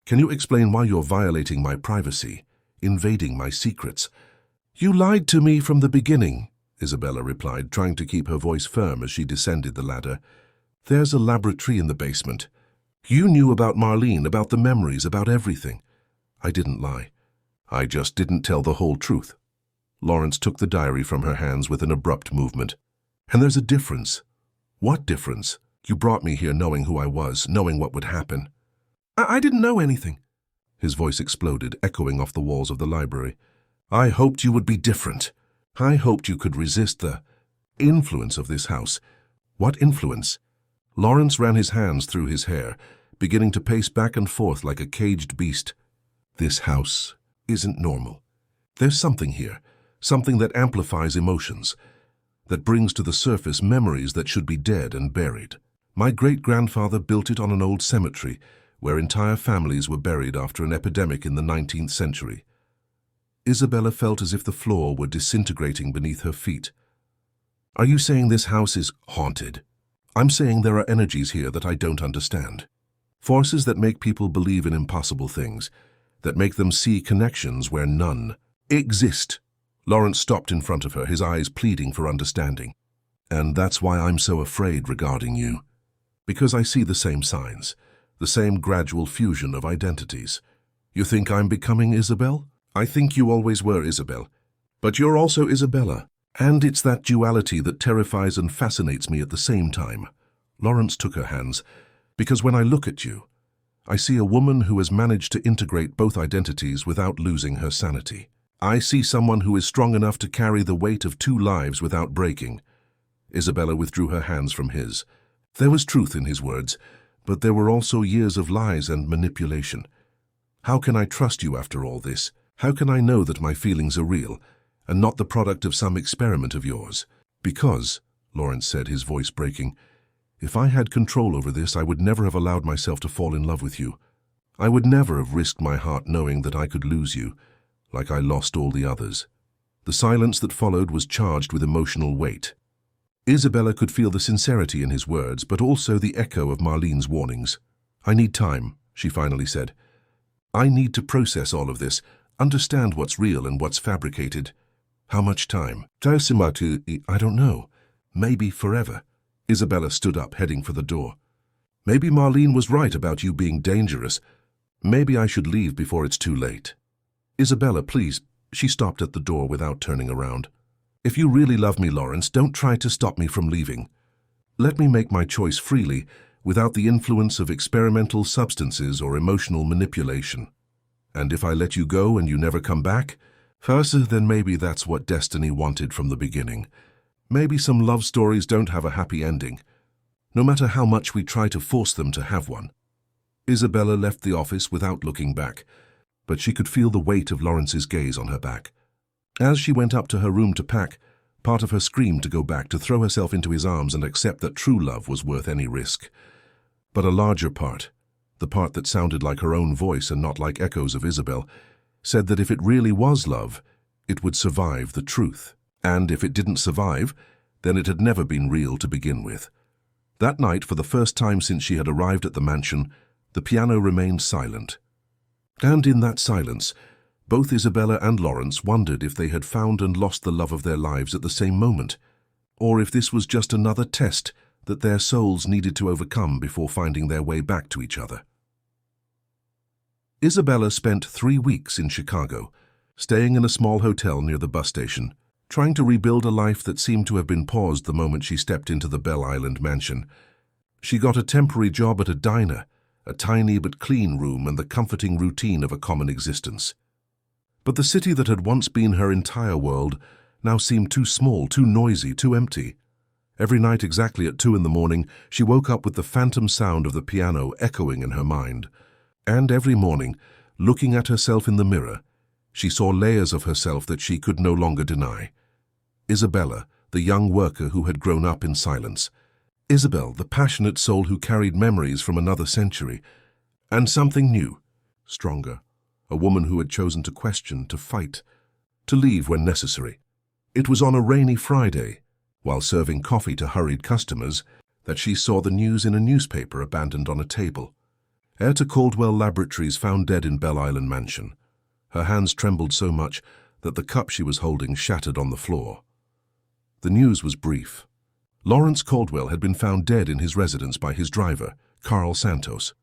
Can you explain why you're violating my privacy, invading my secrets? You lied to me from the beginning, Isabella replied, trying to keep her voice firm as she descended the ladder. There's a laboratory in the basement. You knew about Marlene, about the memories, about everything. I didn't lie. I just didn't tell the whole truth. Lawrence took the diary from her hands with an abrupt movement. And there's a difference. What difference? You brought me here knowing who I was, knowing what would happen. I didn't know anything. His voice exploded, echoing off the walls of the library. I hoped you would be different. I hoped you could resist the influence of this house. What influence? Lawrence ran his hands through his hair, beginning to pace back and forth like a caged beast. This house isn't normal. There's something here, something that amplifies emotions, that brings to the surface memories that should be dead and buried. My great-grandfather built it on an old cemetery where entire families were buried after an epidemic in the 19th century. Isabella felt as if the floor were disintegrating beneath her feet. Are you saying this house is haunted? I'm saying there are energies here that I don't understand. Forces that make people believe in impossible things, that make them see connections where none exist. Lawrence stopped in front of her, his eyes pleading for understanding. And that's why I'm so afraid regarding you. Because I see the same signs, the same gradual fusion of identities. You think I'm becoming Isabel? I think you always were Isabel. But you're also Isabella. And it's that duality that terrifies and fascinates me at the same time. Lawrence took her hands. Because when I look at you, I see a woman who has managed to integrate both identities without losing her sanity. I see someone who is strong enough to carry the weight of two lives without breaking. Isabella withdrew her hands from his. There was truth in his words, but there were also years of lies and manipulation. How can I trust you after all this? How can I know that my feelings are real, and not the product of some experiment of yours? Because, Lawrence said, his voice breaking, if I had control over this, I would never have allowed myself to fall in love with you. I would never have risked my heart knowing that I could lose you, like I lost all the others. The silence that followed was charged with emotional weight. Isabella could feel the sincerity in his words, but also the echo of Marlene's warnings. I need time, she finally said. I need to process all of this, understand what's real and what's fabricated. How much time? I don't know. Maybe forever. Isabella stood up, heading for the door. Maybe Marlene was right about you being dangerous. Maybe I should leave before it's too late. Isabella, please. She stopped at the door without turning around. If you really love me, Lawrence, don't try to stop me from leaving. Let me make my choice freely, without the influence of experimental substances or emotional manipulation. And if I let you go and you never come back, first, then maybe that's what destiny wanted from the beginning. Maybe some love stories don't have a happy ending, no matter how much we try to force them to have one. Isabella left the office without looking back, but she could feel the weight of Lawrence's gaze on her back. As she went up to her room to pack, part of her screamed to go back, to throw herself into his arms and accept that true love was worth any risk. But a larger part, the part that sounded like her own voice and not like echoes of Isabel, said that if it really was love, it would survive the truth. And if it didn't survive, then it had never been real to begin with. That night, for the first time since she had arrived at the mansion, the piano remained silent. And in that silence, both Isabella and Lawrence wondered if they had found and lost the love of their lives at the same moment, or if this was just another test that their souls needed to overcome before finding their way back to each other. Isabella spent 3 weeks in Chicago, staying in a small hotel near the bus station, trying to rebuild a life that seemed to have been paused the moment she stepped into the Belle Island mansion. She got a temporary job at a diner, a tiny but clean room and the comforting routine of a common existence. But the city that had once been her entire world now seemed too small, too noisy, too empty. Every night exactly at 2 in the morning, she woke up with the phantom sound of the piano echoing in her mind. And every morning, looking at herself in the mirror, she saw layers of herself that she could no longer deny. Isabella, the young worker who had grown up in silence. Isabel, the passionate soul who carried memories from another century. And something new, stronger. A woman who had chosen to question, to fight, to leave when necessary. It was on a rainy Friday, while serving coffee to hurried customers, that she saw the news in a newspaper abandoned on a table. Heir to Caldwell Laboratories found dead in Belle Island Mansion. Her hands trembled so much that the cup she was holding shattered on the floor. The news was brief. Lawrence Caldwell had been found dead in his residence by his driver, Carl Santos.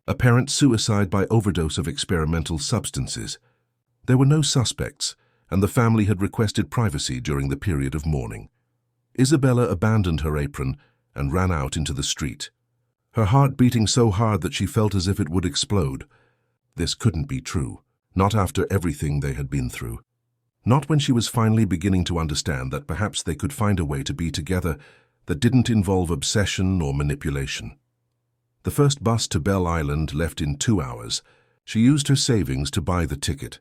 Apparent suicide by overdose of experimental substances. There were no suspects, and the family had requested privacy during the period of mourning. Isabella abandoned her apron and ran out into the street, her heart beating so hard that she felt as if it would explode. This couldn't be true, not after everything they had been through. Not when she was finally beginning to understand that perhaps they could find a way to be together that didn't involve obsession or manipulation. The first bus to Belle Island left in 2 hours. She used her savings to buy the ticket,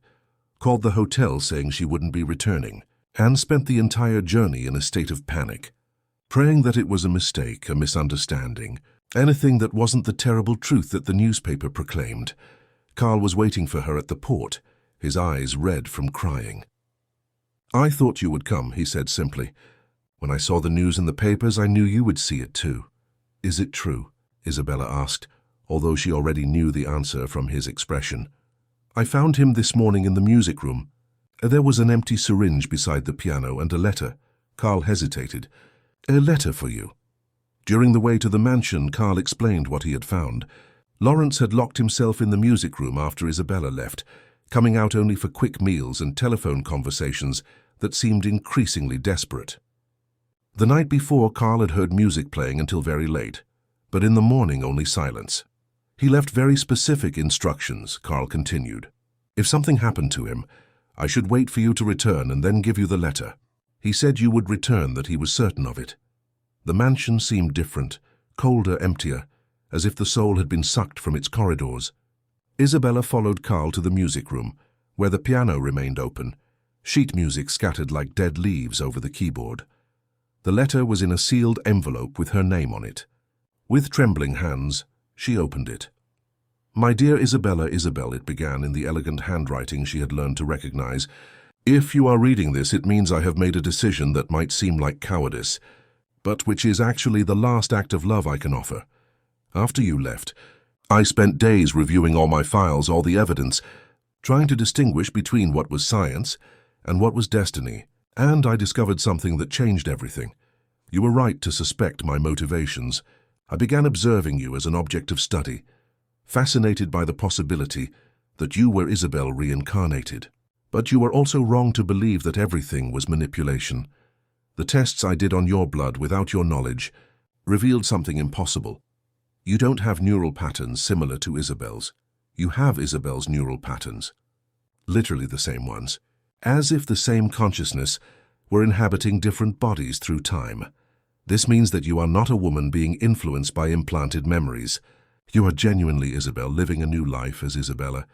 called the hotel saying she wouldn't be returning, and spent the entire journey in a state of panic, praying that it was a mistake, a misunderstanding, anything that wasn't the terrible truth that the newspaper proclaimed. Carl was waiting for her at the port, his eyes red from crying. "I thought you would come," he said simply. "When I saw the news in the papers, I knew you would see it too." "Is it true?" Isabella asked, although she already knew the answer from his expression. "I found him this morning in the music room. There was an empty syringe beside the piano and a letter." Carl hesitated. A letter for you. During the way to the mansion, Carl explained what he had found. Lawrence had locked himself in the music room after Isabella left, coming out only for quick meals and telephone conversations that seemed increasingly desperate. The night before, Carl had heard music playing until very late, but in the morning only silence. He left very specific instructions, Carl continued. If something happened to him, I should wait for you to return and then give you the letter. He said you would return, that he was certain of it. The mansion seemed different, colder, emptier, as if the soul had been sucked from its corridors. Isabella followed Carl to the music room, where the piano remained open, sheet music scattered like dead leaves over the keyboard. The letter was in a sealed envelope with her name on it. With trembling hands, she opened it. My dear Isabella, it began in the elegant handwriting she had learned to recognize. If you are reading this, it means I have made a decision that might seem like cowardice, but which is actually the last act of love I can offer. After you left, I spent days reviewing all my files, all the evidence, trying to distinguish between what was science and what was destiny, and I discovered something that changed everything. You were right to suspect my motivations. I began observing you as an object of study, fascinated by the possibility that you were Isabel reincarnated. But you were also wrong to believe that everything was manipulation. The tests I did on your blood without your knowledge revealed something impossible. You don't have neural patterns similar to Isabel's. You have Isabel's neural patterns. Literally the same ones. As if the same consciousness were inhabiting different bodies through time. This means that you are not a woman being influenced by implanted memories. You are genuinely Isabel, living a new life as Isabella.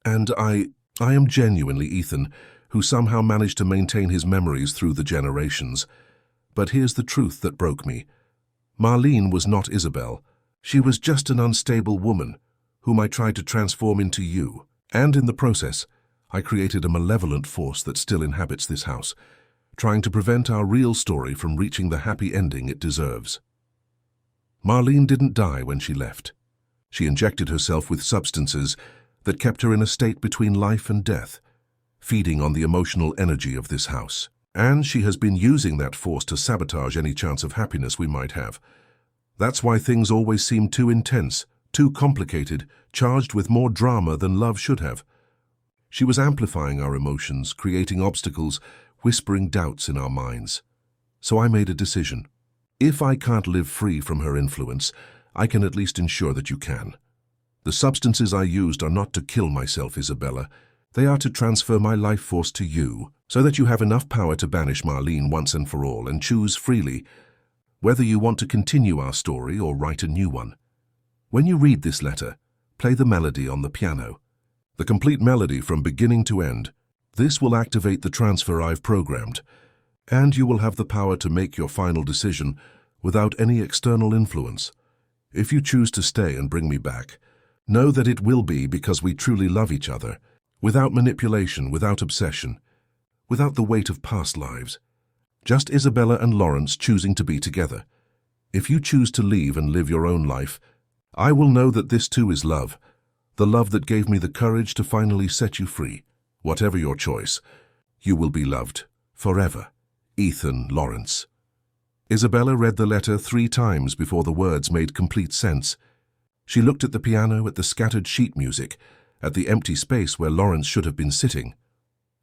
And I am genuinely Ethan, who somehow managed to maintain his memories through the generations. But here's the truth that broke me. Marlene was not Isabel. She was just an unstable woman, whom I tried to transform into you. And in the process, I created a malevolent force that still inhabits this house, trying to prevent our real story from reaching the happy ending it deserves. Marlene didn't die when she left. She injected herself with substances that kept her in a state between life and death, feeding on the emotional energy of this house. And she has been using that force to sabotage any chance of happiness we might have. That's why things always seem too intense, too complicated, charged with more drama than love should have. She was amplifying our emotions, creating obstacles, whispering doubts in our minds. So I made a decision. If I can't live free from her influence, I can at least ensure that you can. The substances I used are not to kill myself, Isabella. They are to transfer my life force to you, so that you have enough power to banish Marlene once and for all and choose freely whether you want to continue our story or write a new one. When you read this letter, play the melody on the piano. The complete melody from beginning to end. This will activate the transfer I've programmed, and you will have the power to make your final decision without any external influence. If you choose to stay and bring me back, know that it will be because we truly love each other, without manipulation, without obsession, without the weight of past lives. Just Isabella and Lawrence choosing to be together. If you choose to leave and live your own life, I will know that this too is love, the love that gave me the courage to finally set you free. Whatever your choice, you will be loved, forever. Ethan Lawrence. Isabella read the letter 3 times before the words made complete sense. She looked at the piano, at the scattered sheet music, at the empty space where Lawrence should have been sitting.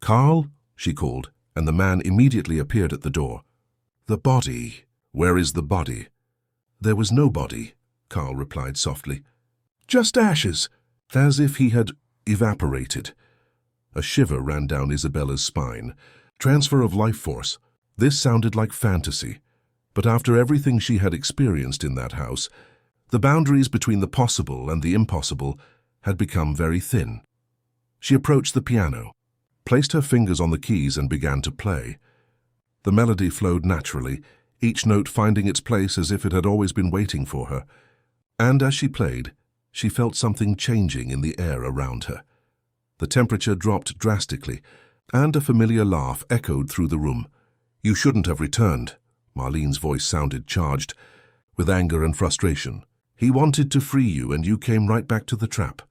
"Carl?" she called, and the man immediately appeared at the door. "The body. Where is the body?" "There was no body," Carl replied softly. "Just ashes," as if he had evaporated. A shiver ran down Isabella's spine. Transfer of life force. This sounded like fantasy. But after everything she had experienced in that house, the boundaries between the possible and the impossible had become very thin. She approached the piano, placed her fingers on the keys and began to play. The melody flowed naturally, each note finding its place as if it had always been waiting for her. And as she played, she felt something changing in the air around her. The temperature dropped drastically, and a familiar laugh echoed through the room. "You shouldn't have returned." Marlene's voice sounded charged with anger and frustration. "He wanted to free you, and you came right back to the trap."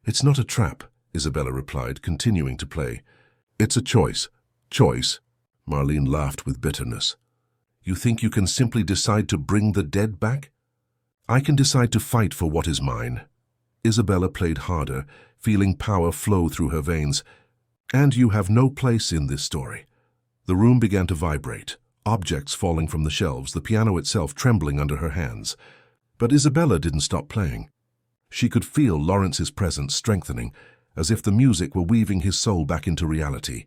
"It's not a trap," Isabella replied, continuing to play. "It's a choice." "Choice?" Marlene laughed with bitterness. You think you can simply decide to bring the dead back? I can decide to fight for what is mine. Isabella played harder, feeling power flow through her veins. And you have no place in this story. The room began to vibrate, objects falling from the shelves, the piano itself trembling under her hands. But Isabella didn't stop playing. She could feel Lawrence's presence strengthening, as if the music were weaving his soul back into reality.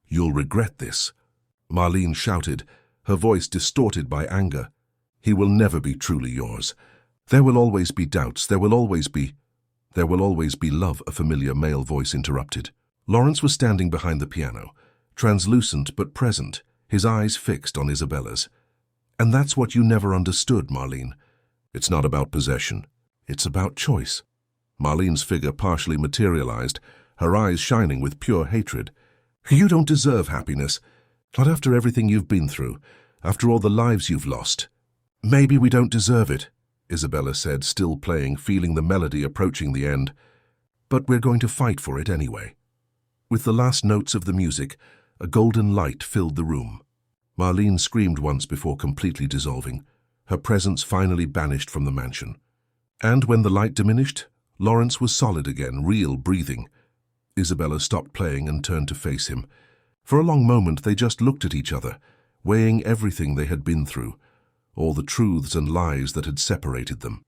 "You'll regret this," Marlene shouted, her voice distorted by anger. "He will never be truly yours. There will always be doubts, there will always be love," a familiar male voice interrupted. Lawrence was standing behind the piano, translucent but present, his eyes fixed on Isabella's. "And that's what you never understood, Marlene. It's not about possession. It's about choice." Marlene's figure partially materialized, her eyes shining with pure hatred. "You don't deserve happiness. Not after everything you've been through, after all the lives you've lost." "Maybe we don't deserve it," Isabella said, still playing, feeling the melody approaching the end. "But we're going to fight for it anyway." With the last notes of the music, a golden light filled the room. Marlene screamed once before completely dissolving, her presence finally banished from the mansion. And when the light diminished, Lawrence was solid again, real, breathing. Isabella stopped playing and turned to face him. For a long moment they just looked at each other, weighing everything they had been through, all the truths and lies that had separated them.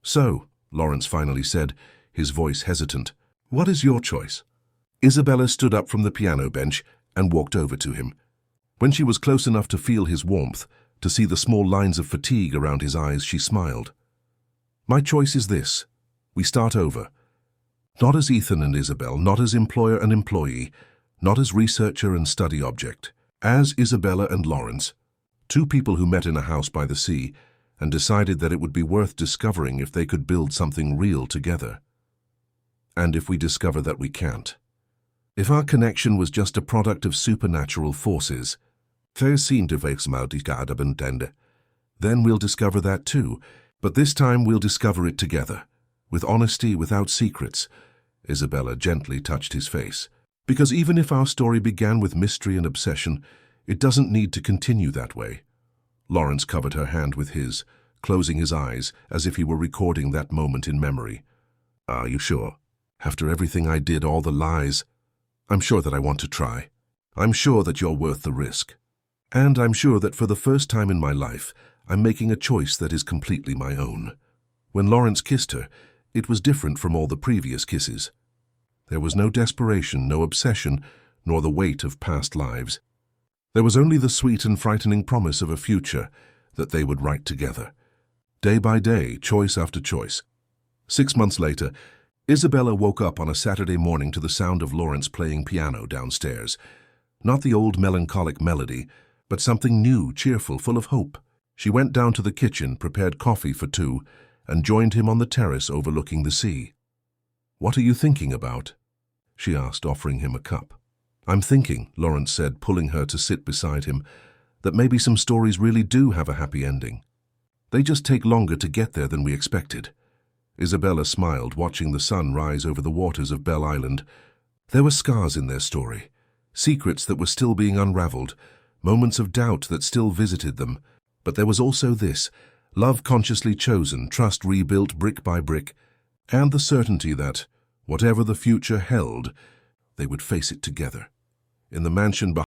"So," Lawrence finally said, his voice hesitant, "what is your choice?" Isabella stood up from the piano bench and walked over to him. When she was close enough to feel his warmth, to see the small lines of fatigue around his eyes, she smiled. "My choice is this. We start over. Not as Ethan and Isabel, not as employer and employee, not as researcher and study object. As Isabella and Lawrence, two people who met in a house by the sea and decided that it would be worth discovering if they could build something real together. And if we discover that we can't, if our connection was just a product of supernatural forces, then we'll discover that too, but this time we'll discover it together, with honesty, without secrets." Isabella gently touched his face. "Because even if our story began with mystery and obsession, it doesn't need to continue that way." Lawrence covered her hand with his, closing his eyes as if he were recording that moment in memory. "Are you sure? After everything I did, all the lies? I'm sure that I want to try. I'm sure that you're worth the risk. And I'm sure that for the first time in my life, I'm making a choice that is completely my own." When Lawrence kissed her, it was different from all the previous kisses. There was no desperation, no obsession, nor the weight of past lives. There was only the sweet and frightening promise of a future that they would write together. Day by day, choice after choice. 6 months later, Isabella woke up on a Saturday morning to the sound of Lawrence playing piano downstairs. Not the old melancholic melody, but something new, cheerful, full of hope. She went down to the kitchen, prepared coffee for two, and joined him on the terrace overlooking the sea. "What are you thinking about?" she asked, offering him a cup. "I'm thinking," Lawrence said, pulling her to sit beside him, "that maybe some stories really do have a happy ending. They just take longer to get there than we expected." Isabella smiled, watching the sun rise over the waters of Belle Island. There were scars in their story, secrets that were still being unraveled, moments of doubt that still visited them. But there was also this, love consciously chosen, trust rebuilt brick by brick, and the certainty that, whatever the future held, they would face it together. In the mansion behind